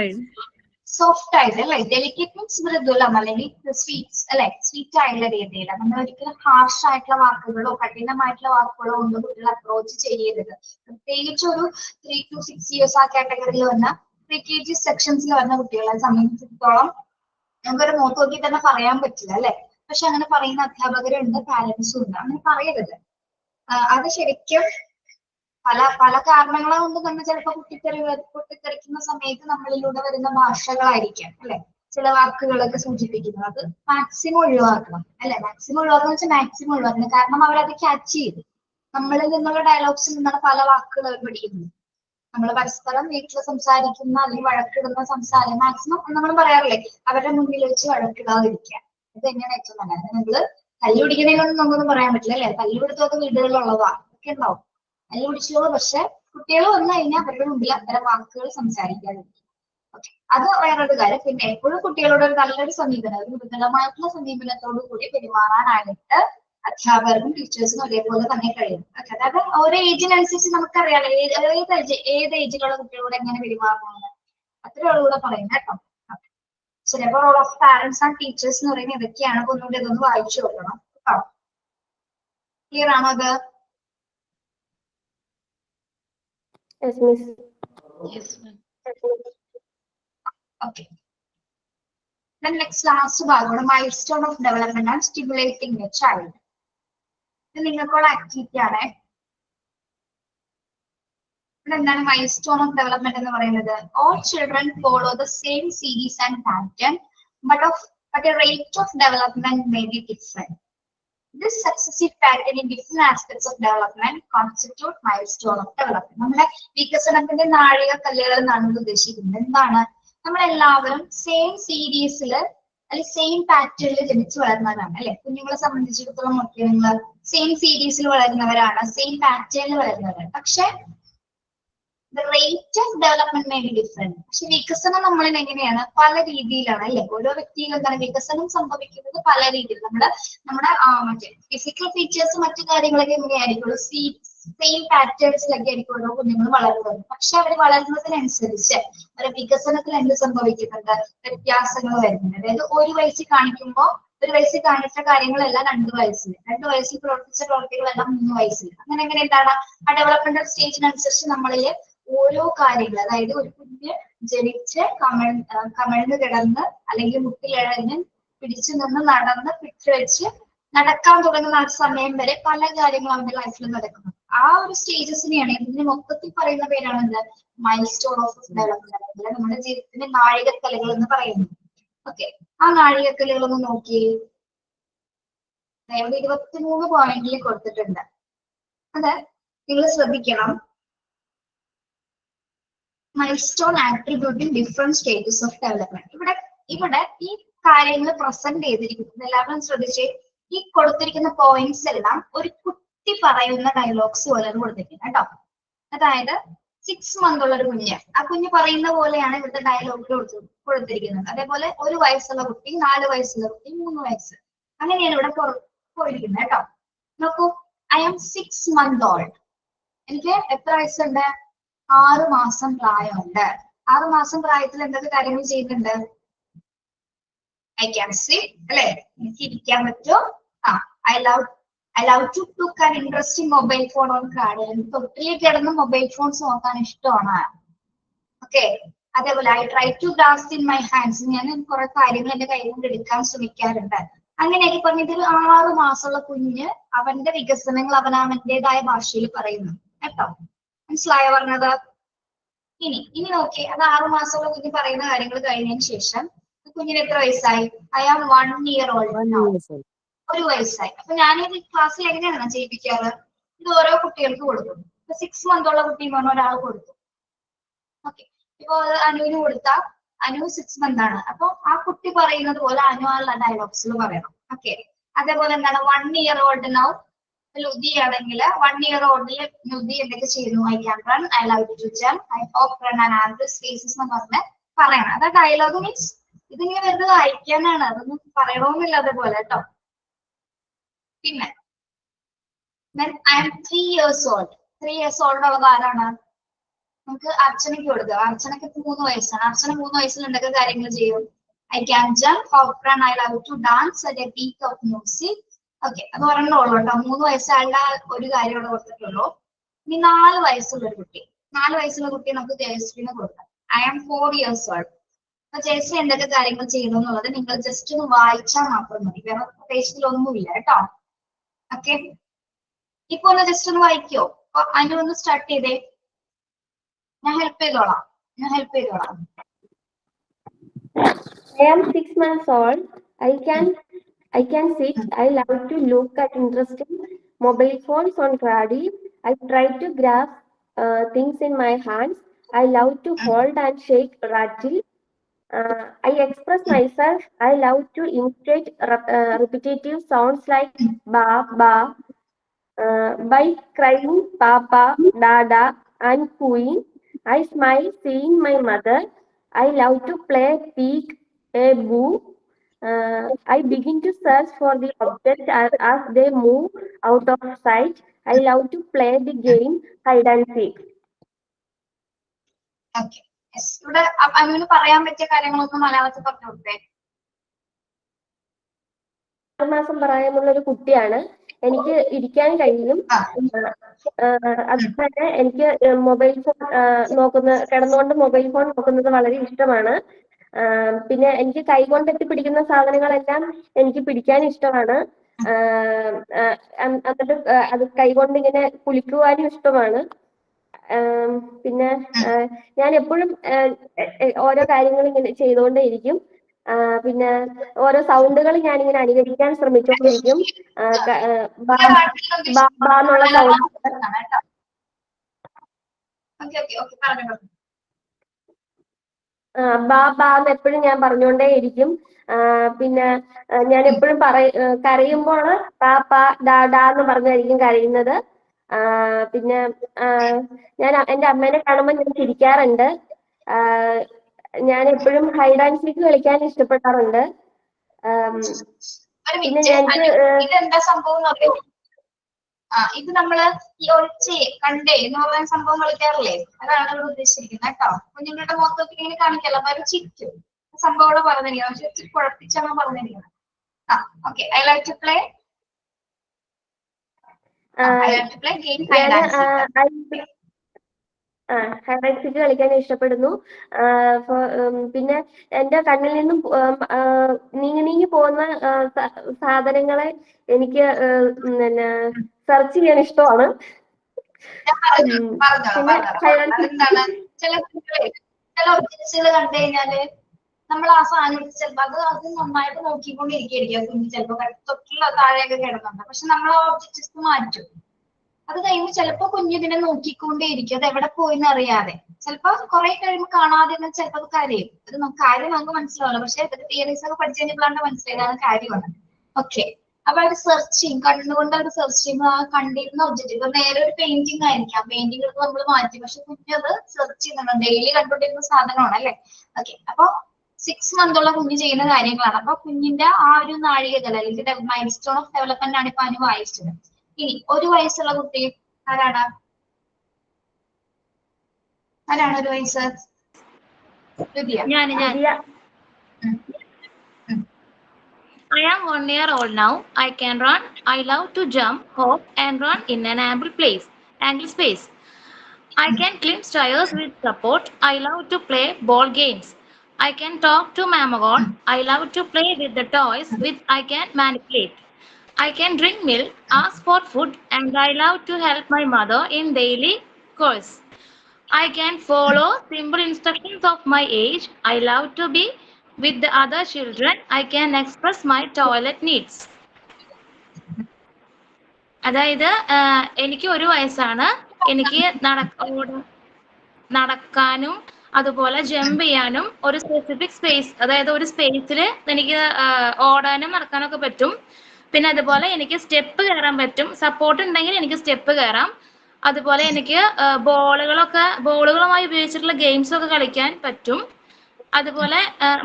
ആയിട്ട് അല്ലെ. ഡെലിക്കേറ്റ് മീൻസ് മൃദുലം അല്ലെങ്കിൽ സ്വീറ്റ്സ് അല്ലെ, സ്വീറ്റ് ആയിട്ടുള്ള രീതിയിൽ. നമ്മൾ ഒരിക്കലും ഹാർഷ് ആയിട്ടുള്ള വാക്കുകളോ കഠിനമായിട്ടുള്ള വാക്കുകളോ കൊണ്ട് കുട്ടികൾ അപ്രോച്ച് ചെയ്യരുത്. പ്രത്യേകിച്ച് ഒരു 3 to 6 years ആ കാറ്റഗറിയിൽ വന്ന PKG സെക്ഷൻസിൽ വരുന്ന കുട്ടികളെ സംബന്ധിച്ചിടത്തോളം നമുക്കൊരു മുഖത്ത് നോക്കി തന്നെ പറയാൻ പറ്റില്ല അല്ലെ. പക്ഷെ അങ്ങനെ പറയുന്ന അധ്യാപകരുണ്ട്, പാരന്റ്സും ഉണ്ട്. അങ്ങനെ പറയരുത്. അത് ശരിക്കും പല കാരണങ്ങളെ കൊണ്ട് തന്നെ ചിലപ്പോൾ പൊട്ടിത്തെറിക്കുന്ന സമയത്ത് നമ്മളിലൂടെ വരുന്ന ഭാഷകളായിരിക്കാം അല്ലെ, ചില വാക്കുകളൊക്കെ സൂചിപ്പിക്കുന്നത്. അത് മാക്സിമം ഒഴിവാക്കണം അല്ലെ. മാക്സിമം ഒഴിവാക്കണം വെച്ചാൽ മാക്സിമം ഒഴിവാക്കണം. കാരണം അവരത് ക്യാച്ച് ചെയ്തു. നമ്മളിൽ നിന്നുള്ള ഡയലോഗ്സിൽ നിന്നാണ് പല വാക്കുകൾ അവർ പഠിക്കുന്നത്. നമ്മൾ പരസ്പരം വീട്ടിൽ സംസാരിക്കുന്ന അല്ലെങ്കിൽ വഴക്കിടുന്ന സംസാരം മാക്സിമം നമ്മൾ പറയാറില്ലേ അവരുടെ മുന്നിൽ വെച്ച് വഴക്കിടാതിരിക്കുക. ഇത് തന്നെയാണ് ഏറ്റവും നല്ലത്. നമ്മള് തല്ലുപിടിക്കണേലൊന്നും നമുക്കൊന്നും പറയാൻ പറ്റില്ല അല്ലെ. തല്ലുപിടുത്തമൊക്കെ വീടുകളിലുള്ളതാ, ഒക്കെ ഉണ്ടാവും. തല്ലുപിടിച്ചോളൂ, പക്ഷെ കുട്ടികൾ വന്നു കഴിഞ്ഞാൽ അവരുടെ മുമ്പിൽ അത്തരം വാക്കുകൾ സംസാരിക്കാതിരിക്കും. ഓക്കെ, അത് വേറൊരു കാര്യം. പിന്നെ എപ്പോഴും കുട്ടികളോട് ഒരു നല്ലൊരു സമീപനം, ഒരു മൃദുലമായിട്ടുള്ള സമീപനത്തോടു കൂടി പെരുമാറാനായിട്ട് അധ്യാപകർക്കും ടീച്ചേഴ്സിനും ഒരേപോലെ തന്നെ കഴിയും. അതായത് ഓരോ ഏജിനനുസരിച്ച് നമുക്കറിയാം ഏത് ഏജിലുള്ള കുട്ടികളോട് എങ്ങനെ പെരുമാറണമെന്ന്. അത്രയോടുകൂടെ പറയുന്നത് കേട്ടോ. ശരി, അപ്പൊ role of parents and teachers എന്ന് പറയുന്നത് ഇതൊക്കെയാണ്. അപ്പൊ ഒന്നുകൂടി ഇതൊന്ന് വായിച്ചു കൊടുക്കണം കേട്ടോ. ക്ലിയർ ആണോ അത്? ഓക്കെ. Then next ലാസ്റ്റ് ഭാഗമാണ് milestone of development and stimulating A child. ഇത് നിങ്ങൾക്കുള്ള ആക്ടിവിറ്റി ആണ്. ഇവിടെ എന്താണ് മൈൽസ്റ്റോൺ ഓഫ് ഡെവലപ്മെന്റ് എന്ന് പറയുന്നത്? All children follow the same series and pattern, but a rate of development may be different. This successive pattern in different aspects of development constitute milestone of development. നമ്മുടെ വികസനത്തിന്റെ നാഴികക്കല്ലുകൾ എന്നാണ് ഉദ്ദേശിക്കുന്നത്. എന്താണ്? നമ്മളെല്ലാവരും same സീരീസിൽ അല്ലെങ്കിൽ സെയിം പാറ്റേണിൽ ജനിച്ചു വളർന്നവരാണ് അല്ലെ. കുഞ്ഞുങ്ങളെ സംബന്ധിച്ചിടത്തോളം നോക്കിയാൽ നിങ്ങൾ സെയിം സീരീസിൽ വളരുന്നവരാണ്, സെയിം പാറ്റേണിൽ വളരുന്നവരാണ്. പക്ഷെ rate of development may be different. പക്ഷെ വികസനം നമ്മളിൽ എങ്ങനെയാണ്? പല രീതിയിലാണ് അല്ലെ. ഓരോ വ്യക്തിയിലും എന്താണ് വികസനം സംഭവിക്കുന്നത് പല രീതിയിൽ. നമ്മുടെ മറ്റേ ഫിസിക്കൽ ഫീച്ചേഴ്സ് മറ്റു കാര്യങ്ങളൊക്കെ എങ്ങനെയായിരിക്കുള്ളൂ? സെയിം പാറ്റേൺസിലൊക്കെ ആയിരിക്കും ഓരോ കുഞ്ഞുങ്ങൾ വളരുന്നത്. പക്ഷെ അവർ വളരുന്നതിനനുസരിച്ച് അവരുടെ വികസനത്തിൽ എന്ത് സംഭവിക്കുന്നുണ്ട്? വ്യത്യാസങ്ങൾ വരുന്നുണ്ട്. അതായത് ഒരു വയസ്സിൽ കാണിക്കുമ്പോൾ ഒരു വയസ്സിൽ കാണിച്ച കാര്യങ്ങളെല്ലാം 2 വയസ്സിൽ, 2 വയസ്സിൽ പ്രവർത്തിച്ച പ്രവർത്തികളെല്ലാം 3 വയസ്സിൽ. അങ്ങനെ എന്താണ് ആ ഡെവലപ്മെന്റൽ സ്റ്റേജിനനുസരിച്ച് നമ്മളിൽ ഓരോ കാര്യങ്ങൾ, അതായത് ഒരു കുഞ്ഞ് ജനിച്ച് കമഴ്ന്ന് കിടന്ന് അല്ലെങ്കിൽ മുട്ടിലിഴഞ്ഞ് പിടിച്ചു നിന്ന് നടന്ന് പിടിച്ചു വെച്ച് നടക്കാൻ തുടങ്ങുന്ന ആ സമയം വരെ പല കാര്യങ്ങളും അവന്റെ ലൈഫിൽ നടക്കുന്നു. ആ ഒരു സ്റ്റേജസിനെയാണ് ഇതിന് മൊത്തത്തിൽ പറയുന്ന പേരാണ് മൈൽസ്റ്റോൺ ഓഫ് ഡെവലപ്മെന്റ്, അല്ലെ നമ്മുടെ ജീവിതത്തിന്റെ നാഴികക്കല്ലുകൾ എന്ന് പറയുന്നത്. ഓക്കെ, ആ നാഴികക്കല്ലുകളൊന്ന് നോക്കിയേ. അതായത് 23 പോയിന്റിൽ കൊടുത്തിട്ടുണ്ട്. അത് നിങ്ങൾ ശ്രദ്ധിക്കണം. Milestone attributing different stages of development. ഇവിടെ ഈ കാര്യങ്ങൾ പ്രസന്റ് ചെയ്തിരിക്കുന്നത് എല്ലാവരും ശ്രദ്ധിച്ചേ. ഈ കൊടുത്തിരിക്കുന്ന പോയിന്റ്സ് എല്ലാം ഒരു കുട്ടി പറയുന്ന ഡയലോഗ്സ് പോലെയാണ് കൊടുത്തിരിക്കുന്നത് കേട്ടോ. അതായത് 6 മന്ത് ഉള്ള ഒരു കുഞ്ഞ്, ആ കുഞ്ഞ് പറയുന്ന പോലെയാണ് ഇവിടുത്തെ ഡയലോഗ് കൊടുത്തിരിക്കുന്നത്. അതേപോലെ 1 വയസ്സുള്ള കുട്ടി, 4 വയസ്സുള്ള കുട്ടി, 3 വയസ്സ്, അങ്ങനെയാണ് ഇവിടെ പോയിരിക്കുന്നത് കേട്ടോ. നോക്കൂ, ഐ ആം 6 months old. എനിക്ക് എത്ര വയസ്സുണ്ട്? 6 മാസം പ്രായമുണ്ട്. 6 മാസം പ്രായത്തിൽ എന്തൊക്കെ കാര്യങ്ങൾ ചെയ്യുന്നുണ്ട്? ഐ ക്യാൻ സിറ്റ്, അല്ലെ, എനിക്ക് ഇരിക്കാൻ പറ്റും. I love to took an interesting mobile phone on card. എനിക്ക് തൊട്ടിലേക്ക് കിടന്ന് മൊബൈൽ ഫോൺസ് നോക്കാൻ ഇഷ്ടമാണ്. ഓക്കെ, അതേപോലെ I try to grasp in my hands. ഞാൻ കുറെ കാര്യങ്ങൾ എന്റെ കൈ കൊണ്ട് എടുക്കാൻ ശ്രമിക്കാറുണ്ട്. അങ്ങനെയൊക്കെ പറഞ്ഞ ഇതൊരു 6 മാസമുള്ള കുഞ്ഞ് അവന്റെ വികസനങ്ങൾ അവനവന്റേതായ ഭാഷയിൽ പറയുന്നു കേട്ടോ. മനസ്സിലായോ പറഞ്ഞത്? ഇനി നോക്കി, അത് 6 മാസമുള്ള കുഞ്ഞ് പറയുന്ന കാര്യങ്ങൾ കഴിഞ്ഞതിന് ശേഷം കുഞ്ഞിന് എത്ര വയസ്സായി? I am 1 year old. 1 വയസ്സായി. അപ്പൊ ഞാനിത് ക്ലാസ്സിൽ എങ്ങനെയാണ് ചെയ്യിപ്പിക്കാറ്? ഇത് ഓരോ കുട്ടികൾക്ക് കൊടുക്കും. ഇപ്പൊ 6 months ഉള്ള കുട്ടി എന്ന് പറഞ്ഞ ഒരാൾ കൊടുത്തു. ഓക്കെ, ഇപ്പൊ അനുവിന് കൊടുത്താൽ അനു 6 months ആണ്. അപ്പൊ ആ കുട്ടി പറയുന്നത് പോലെ അനു ആ ഡയലോഗ്സിൽ പറയണം. ഓക്കെ, അതേപോലെ എന്താണ് 1 year old നൗ ലുതി ആണെങ്കിൽ 1 year old ലുതി എന്തൊക്കെ ചെയ്യുന്നു? I can run, I love to jump, I hop run and and spaces എന്ന് പറഞ്ഞ് പറയണം. അതാ ഡയലോഗ് മീൻസ് ഇതിങ്ങനെ വെറുതെ വായിക്കാനാണ്, അതൊന്നും പറയണമെന്നില്ല അതേപോലെ കേട്ടോ. പിന്നെ I am 3 years old. 3 years old ഉള്ളത് ആരാണ്? നമുക്ക് അർച്ചനയ്ക്ക് കൊടുക്കുക. അർച്ചനയ്ക്ക് 3 വയസ്സാണ്. അർച്ചന 3 വയസ്സിൽ എന്തൊക്കെ കാര്യങ്ങൾ ചെയ്യും? I can jump, hop run, I love to dance at a beat of music. Okay, അത് ഒരെണ്ണമുള്ളൂ കേട്ടോ. 3 വയസ്സായുള്ള ഒരു കാര്യം ഇവിടെ കൊടുത്തിട്ടുള്ളൂ. ഇനി 4 വയസ്സുള്ള ഒരു കുട്ടി, 4 വയസ്സുള്ള കുട്ടി നമുക്ക് ജയശ്രീന് കൊടുക്കാം. I am 4 years old. അപ്പൊ ജയശ്രീ എന്തൊക്കെ കാര്യങ്ങൾ ചെയ്യുന്നു എന്നുള്ളത് നിങ്ങൾ ജസ്റ്റ് ഒന്ന് വായിച്ചാൽ മാത്രം മതി, വേറെ പേജിലൊന്നുമില്ല കേട്ടോ. ഓക്കെ, ഇപ്പൊ ഒന്ന് ജസ്റ്റ് ഒന്ന് വായിക്കോ. അപ്പൊ അനു ഒന്ന് സ്റ്റാർട്ട് ചെയ്തേ. ഞാൻ ഹെൽപ്പ് ചെയ്തോളാം. I am 6 months old. I can sit. I love to look at interesting mobile phones on Crowdy. I try to grasp things in my hands. I love to hold and shake, rattle. I express myself. I love to imitate repetitive sounds like ba, ba, by crying papa, dada, and cooing. I smile seeing my mother. I love to play peek, a boo. I begin to search for the object as they move out of sight. I love to play the game hide and seek. Okay. ഇവിടെ അങ്ങനെ പറയാൻ പറ്റിയ കാര്യങ്ങളൊക്കെ മലയാളത്തിൽ പറഞ്ഞു കൊടുത്തേ. 6 മാസം പ്രായമുള്ള ഒരു കുട്ടിയാണ്. എനിക്ക് ഇരിക്കാൻ കഴിയും. അതുപോലെ എനിക്ക് മൊബൈൽ ഫോൺ കിടന്നുകൊണ്ട് മൊബൈൽ ഫോൺ നോക്കുന്നത് വളരെ ഇഷ്ടമാണ്. പിന്നെ എനിക്ക് കൈകൊണ്ടെത്തി പിടിക്കുന്ന സാധനങ്ങളെല്ലാം എനിക്ക് പിടിക്കാൻ ഇഷ്ടമാണ്. എന്നിട്ട് അത് കൈകൊണ്ട് ഇങ്ങനെ കുലുക്കുവാനും ഇഷ്ടമാണ്. പിന്നെ ഞാൻ എപ്പോഴും ഓരോ കാര്യങ്ങൾ ഇങ്ങനെ ചെയ്തുകൊണ്ടേയിരിക്കും. പിന്നെ ഓരോ സൗണ്ടുകൾ ഞാനിങ്ങനെ അനുകരിക്കാൻ ശ്രമിച്ചുകൊണ്ടിരിക്കും. എന്നുള്ള സൗണ്ട് ബാന്ന് എപ്പോഴും ഞാൻ പറഞ്ഞുകൊണ്ടേയിരിക്കും. പിന്നെ ഞാൻ എപ്പോഴും കരയുമ്പോൾ പാപ്പ ഡാഡാ എന്ന് പറഞ്ഞായിരിക്കും കരയുന്നത്. പിന്നെ ഞാൻ എൻ്റെ അമ്മേനെ കാണുമ്പോൾ ഞാൻ ചിരിക്കാറുണ്ട്. ഞാൻ എപ്പോഴും ഹൈഡ് ആൻഡ് സീക്ക് കളിക്കാൻ ഇഷ്ടപ്പെടാറുണ്ട്. പിന്നെ ഇതെന്താ സംഭവം? ഇത് നമ്മള് ഈ ഒളിച്ചേ കണ്ടേ എന്ന് പറയുന്ന സംഭവം കളിക്കാറില്ലേ? അതാണ് ഇവിടെ ഉദ്ദേശിച്ചിരിക്കുന്നത് കേട്ടോ. കുഞ്ഞുങ്ങളുടെ മുഖത്തൊക്കെ ഇങ്ങനെ കാണിക്കല്ലോ, അപ്പൊ അവർ ചിരിക്കും. സംഭവങ്ങൾ പറഞ്ഞിരിക്കണം, പക്ഷെ കുഴപ്പിച്ചാണ് പറഞ്ഞിരിക്കുന്നത്. Okay. I like to play game hide and seek. Hide and seek കളിക്കാൻ ഇഷ്ടപ്പെടുന്നു. പിന്നെ എൻ്റെ കണ്ണിൽ നിന്നും നീങ്ങി പോകുന്ന സാധനങ്ങളെ എനിക്ക് പിന്നെ സെർച്ച് ചെയ്യാൻ ഇഷ്ടമാണ്. പിന്നെ ചില ഒബ്ജക്ട്സുകൾ കണ്ടു കഴിഞ്ഞാല് നമ്മൾ ആ സാധനം ചിലപ്പോ അത് നന്നായിട്ട് നോക്കിക്കൊണ്ടിരിക്കുകയായിരിക്കും. കുഞ്ഞ് ചിലപ്പോ തൊട്ടുള്ള താഴെയൊക്കെ കിടന്നുണ്ട്, പക്ഷെ നമ്മൾ ആ ഒബ്ജക്ട്സ് മാറ്റും. അത് കഴിയുമ്പോൾ ചിലപ്പോ കുഞ്ഞിതിനെ നോക്കിക്കൊണ്ടേയിരിക്കും, അത് എവിടെ പോയിന്ന് അറിയാതെ. ചിലപ്പോ കുറെ കഴിയുമ്പോൾ കാണാതെ ചിലപ്പോ അത് കരയും. അത് കാര്യം നമുക്ക് മനസ്സിലാവില്ല, പക്ഷെ ഇതൊക്കെ തിയറീസ് ഒക്കെ പഠിച്ചു കഴിഞ്ഞപ്പോഴാണ് മനസ്സിലായത് കാര്യമാണ്. ഓക്കെ. അപ്പൊ അവർ സെർച്ച് ചെയ്യും, കണ്ണുകൊണ്ട് അവർ സെർച്ച് ചെയ്യുമ്പോൾ ആ കണ്ടിരുന്ന ഒബ്ജക്റ്റ് ഇപ്പൊ നേരെ ഒരു പെയിന്റിംഗ് ആയിരിക്കാം, പെയിന്റിംഗ് എടുത്ത് നമ്മൾ മാറ്റി, പക്ഷെ കുഞ്ഞത് സെർച്ച് ചെയ്യുന്നുണ്ട്, ഡെയിലി കണ്ടുകൊണ്ടിരുന്ന സാധനമാണ് അല്ലെ. ഓക്കെ. അപ്പൊ 6 മന്തുള്ള കുഞ്ഞ് ചെയ്യുന്ന കാര്യങ്ങളാണ്. അപ്പൊ കുഞ്ഞിന്റെ ആ ഒരു നാഴികകൾ അല്ലെങ്കിൽ മൈൽ സ്റ്റോൺ ഓഫ് ഡെവലപ്മെന്റ് ആണ് ഇപ്പൊ അനു വായിച്ചത്. ഇനി 1 വയസ്സുള്ള കുട്ടി ആരാണ്? 1 വയസ്സ്? I am 1 year old now. I can run. I love to jump, hop, and run in an ample space. I can climb stairs with support. I love to play ball games. I can talk to Mamagon. I love to play with the toys which I can manipulate. I can drink milk, ask for food, and I love to help my mother in daily chores. I can follow simple instructions of my age. I love to be with the other children. I can express my toilet needs. അതായത് എനിക്ക് 1 വയസ്സാണ്. എനിക്ക് നടക്കാനും അതുപോലെ jump ചെയ്യാനും ഒരു specific space, അതായത് ഒരു സ്പേസിൽ എനിക്ക് ഓടാനും നടക്കാനൊക്കെ പറ്റും. പിന്നെ അതുപോലെ എനിക്ക് സ്റ്റെപ്പ് കയറാൻ പറ്റും. സപ്പോർട്ട് ഉണ്ടെങ്കിൽ എനിക്ക് സ്റ്റെപ്പ് കയറാം. അതുപോലെ എനിക്ക് ബോളുകളുമായി ഉപയോഗിച്ചിട്ടുള്ള ഗെയിംസ് ഒക്കെ കളിക്കാൻ പറ്റും. അതുപോലെ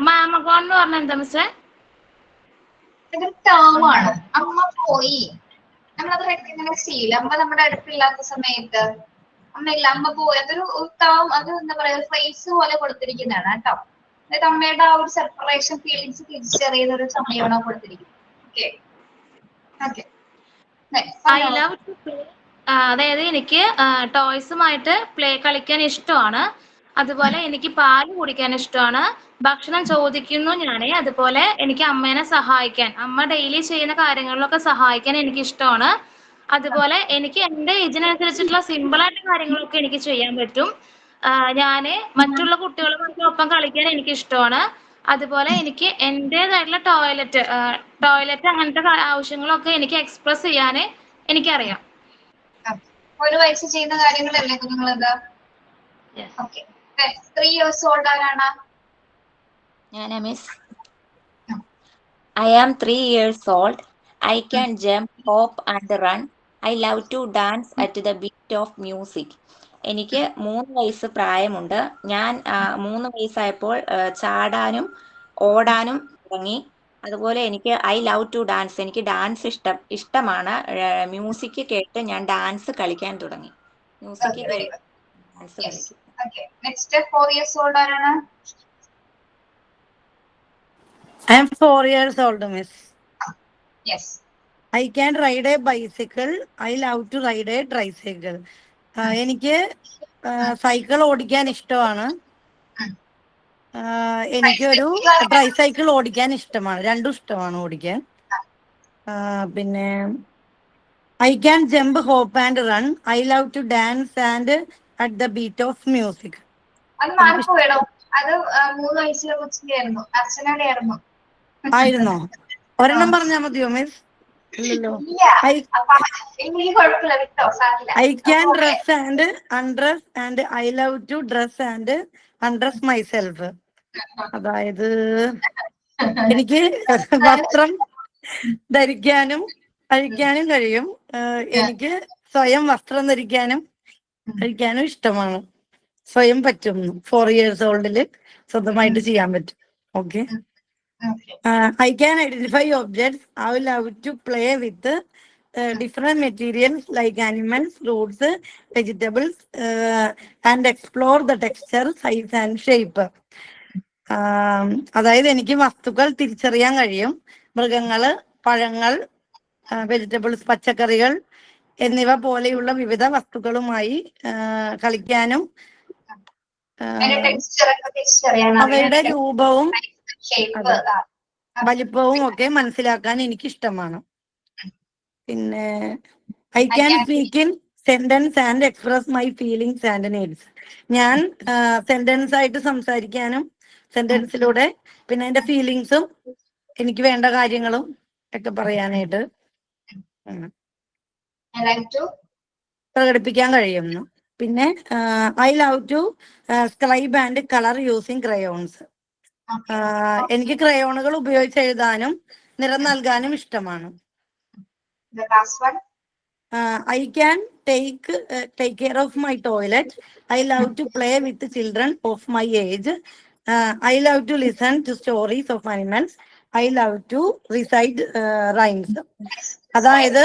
മാമഗോൺ എന്ന് പറഞ്ഞാൽ എന്താ മിസ്സേ? ഇതൊരു ടേമാണ്. അമ്മ പോയി, നമ്മളത് റെക്കഗ്നൈസ് ചെയ്യില്ല. അമ്മ നമ്മുടെ അടുത്തില്ലാത്ത സമയത്ത് അമ്മ പോയി, അതൊരു ടേം, അത് എന്താ പറയാ, ഫ്രേസ് പോലെ കൊടുത്തിരിക്കുന്നതാണ് കേട്ടോ. അതായത് അമ്മയുടെ ആ ഒരു സെപ്പറേഷൻ ഫീലിങ്സ് തിരിച്ചറിയുന്ന ഒരു സമയമാണ് കൊടുത്തിരിക്കുന്നത്. Okay. I love to play. അതായത് എനിക്ക് ടോയ്സുമായിട്ട് കളിക്കാൻ ഇഷ്ടമാണ്. അതുപോലെ എനിക്ക് പാല് കുടിക്കാൻ ഇഷ്ടമാണ്. ഭക്ഷണം ചോദിക്കുന്നു ഞാനേ. അതുപോലെ എനിക്ക് അമ്മേനെ സഹായിക്കാൻ, അമ്മ ഡെയിലി ചെയ്യുന്ന കാര്യങ്ങളിലൊക്കെ സഹായിക്കാൻ എനിക്ക് ഇഷ്ടമാണ്. അതുപോലെ എനിക്ക് എൻ്റെ ഏജിനനുസരിച്ചിട്ടുള്ള സിമ്പിളായിട്ട് കാര്യങ്ങളൊക്കെ എനിക്ക് ചെയ്യാൻ പറ്റും. ഞാന് മറ്റുള്ള കുട്ടികളുമായിട്ട് ഒപ്പം കളിക്കാൻ എനിക്ക് ഇഷ്ടമാണ്. അതുപോലെ എനിക്ക് എൻ്റെതായിട്ടുള്ള ടോയ്ലറ്റ് അങ്ങനത്തെ ആവശ്യങ്ങളൊക്കെ എനിക്ക് എക്സ്പ്രസ് ചെയ്യാൻ എനിക്കറിയാം. 1 വയസ്സ് ചെയ്യുന്ന കാര്യങ്ങളല്ലേ കുഞ്ഞുങ്ങളത്? Yes. ഓക്കെ. 3 years old ആരാണ്? ഞാനാ miss. I am 3 years old. I can jump, hop and run. I love to dance at the beat of music. എനിക്ക് 3 വയസ്സ് പ്രായമുണ്ട്. ഞാൻ 3 വയസ്സായപ്പോൾ ചാടാനും ഓടാനും തുടങ്ങി. അതുപോലെ എനിക്ക് ഐ ലവ് ടു ഡാൻസ്, എനിക്ക് ഡാൻസ് ഇഷ്ടമാണ്. മ്യൂസിക് കേട്ട് ഞാൻ ഡാൻസ് കളിക്കാൻ തുടങ്ങി. മ്യൂസിക് Okay, very കേട്ട് good. Dance Yes. കളിക്കും. Okay. Next 4 years old ആരാണ്? I am 4 years old, miss. Yes. I can ride a bicycle. I love to ride a tricycle. എനിക്ക് സൈക്കിൾ ഓടിക്കാൻ ഇഷ്ടമാണ്. എനിക്കൊരു ട്രൈസൈക്കിൾ ഓടിക്കാൻ ഇഷ്ടമാണ്. രണ്ടും ഇഷ്ടമാണ് ഓടിക്കാൻ. പിന്നെ I can jump, hop and run. I love to dance and at the beat of music. അത് മാറിപ്പോയടോ. അത് 3 വയസ്സിലെ കൊച്ചിന്റെ ആയിരുന്നു, അർച്ചനയുടെ ആയിരുന്നു. ആയിരുന്നോ? ഒരെണ്ണം പറഞ്ഞാൽ മതിയോ മിസ്? ഇല്ലല്ലോ. ഇല്ല, അപ്പൊ എനിക്ക് കുഴപ്പമില്ല, വിട്ടോ, സാരില്ല. I can dress and undress and I love to dress and undress myself. അതായത് എനിക്ക് വസ്ത്രം ധരിക്കാനും അഴിക്കാനും കഴിയും. എനിക്ക് സ്വയം വസ്ത്രം ധരിക്കാനും അഴിക്കാനും ഇഷ്ടമാണ്. സ്വയം പറ്റും. 4 years oldല് സ്വന്തമായിട്ട് ചെയ്യാൻ പറ്റും. Okay. I can identify objects. I love to play with different materials like animals, fruits, vegetables, and explore the texture, size and shape. അതായത് എനിക്ക് വസ്തുക്കൾ തിരിച്ചറിയാൻ കഴിയും. മൃഗങ്ങള്, പഴങ്ങൾ, വെജിറ്റബിൾസ്, പച്ചക്കറികൾ എന്നിവ പോലെയുള്ള വിവിധ വസ്തുക്കളുമായി കളിക്കാനും അവയുടെ രൂപവും വലിപ്പവും ഒക്കെ മനസ്സിലാക്കാൻ എനിക്ക് ഇഷ്ടമാണ്. പിന്നെ I can speak in sentence and express my feelings and needs. ഞാൻ സെന്റൻസ് ആയിട്ട് സംസാരിക്കാനും സെന്റൻസിലൂടെ പിന്നെ എന്റെ ഫീലിങ്സും എനിക്ക് വേണ്ട കാര്യങ്ങളും ഒക്കെ പറയാനായിട്ട് പ്രകടിപ്പിക്കാൻ കഴിയുന്നു. പിന്നെ I love to scribe and colour using crayons. എനിക്ക് ക്രയോണുകൾ ഉപയോഗിച്ച് എഴുതാനും നിറം നൽകാനും ഇഷ്ടമാണ്. I can take care of my toilet. I love to play with children of my age. I love to listen to stories of animals. I love to recite rhymes. അതായത്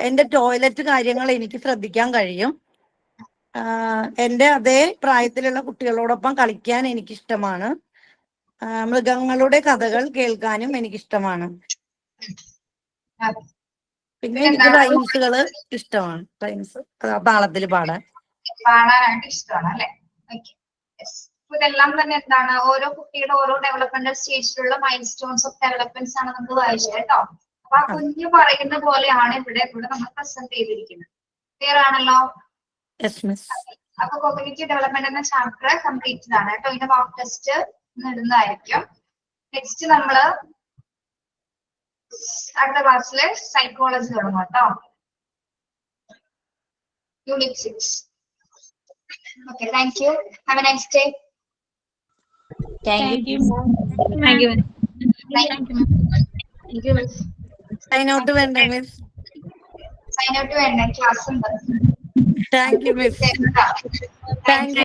എന്റെ toilet കാര്യങ്ങൾ എനിക്ക് ശ്രദ്ധിക്കാൻ കഴിയും. എന്റെ അതേ പ്രായത്തിലുള്ള കുട്ടികളോടൊപ്പം കളിക്കാൻ എനിക്കിഷ്ടമാണ്. മൃഗങ്ങളുടെ കഥകൾ കേൾക്കാനും എനിക്കിഷ്ടമാണ്. പിന്നെ എനിക്ക് റൈംസുകള് ഇഷ്ടമാണ്. റൈംസ് താളത്തിൽ പാടാനായിട്ട് ഇഷ്ടമാണ് അല്ലെ? ഇതെല്ലാം തന്നെ എന്താണ്, ഓരോ കുട്ടിയുടെ ഓരോ ഡെവലപ്മെന്റൽ സ്റ്റേജിലുള്ള മൈൽ സ്റ്റോൺസ് ഓഫ് ഡെവലപ്മെന്റ്സ് ആണ് നമുക്ക് വായിച്ചത് കേട്ടോ. അപ്പൊ ആ കുഞ്ഞു പറയുന്ന പോലെയാണ് ഇവിടെ നമ്മൾ പ്രസന്റ് ചെയ്തിരിക്കുന്നത്. ക്ലിയർ ആണല്ലോ? അപ്പൊ കോഗ്നിറ്റീവ് ഡെവലപ്മെന്റ് എന്ന ചാപ്റ്റർ കംപ്ലീറ്റഡ് ആണ് കേട്ടോ. ഇതിന്റെ മോക്ക് ടെസ്റ്റ് ഇടുന്നതായിരിക്കും. നെക്സ്റ്റ് നമ്മള് അടുത്ത ക്ലാസ്സില് സൈക്കോളജി തുടങ്ങും കേട്ടോ. Unit 6. Okay, thank you. Have a nice day. Thank you. Thank you. Thank you, miss. Sign out വേണ്ട മിസ്? Sign out വേണ്ട, ക്ലാസ് ഉണ്ട്. Thank you, miss. Thank you.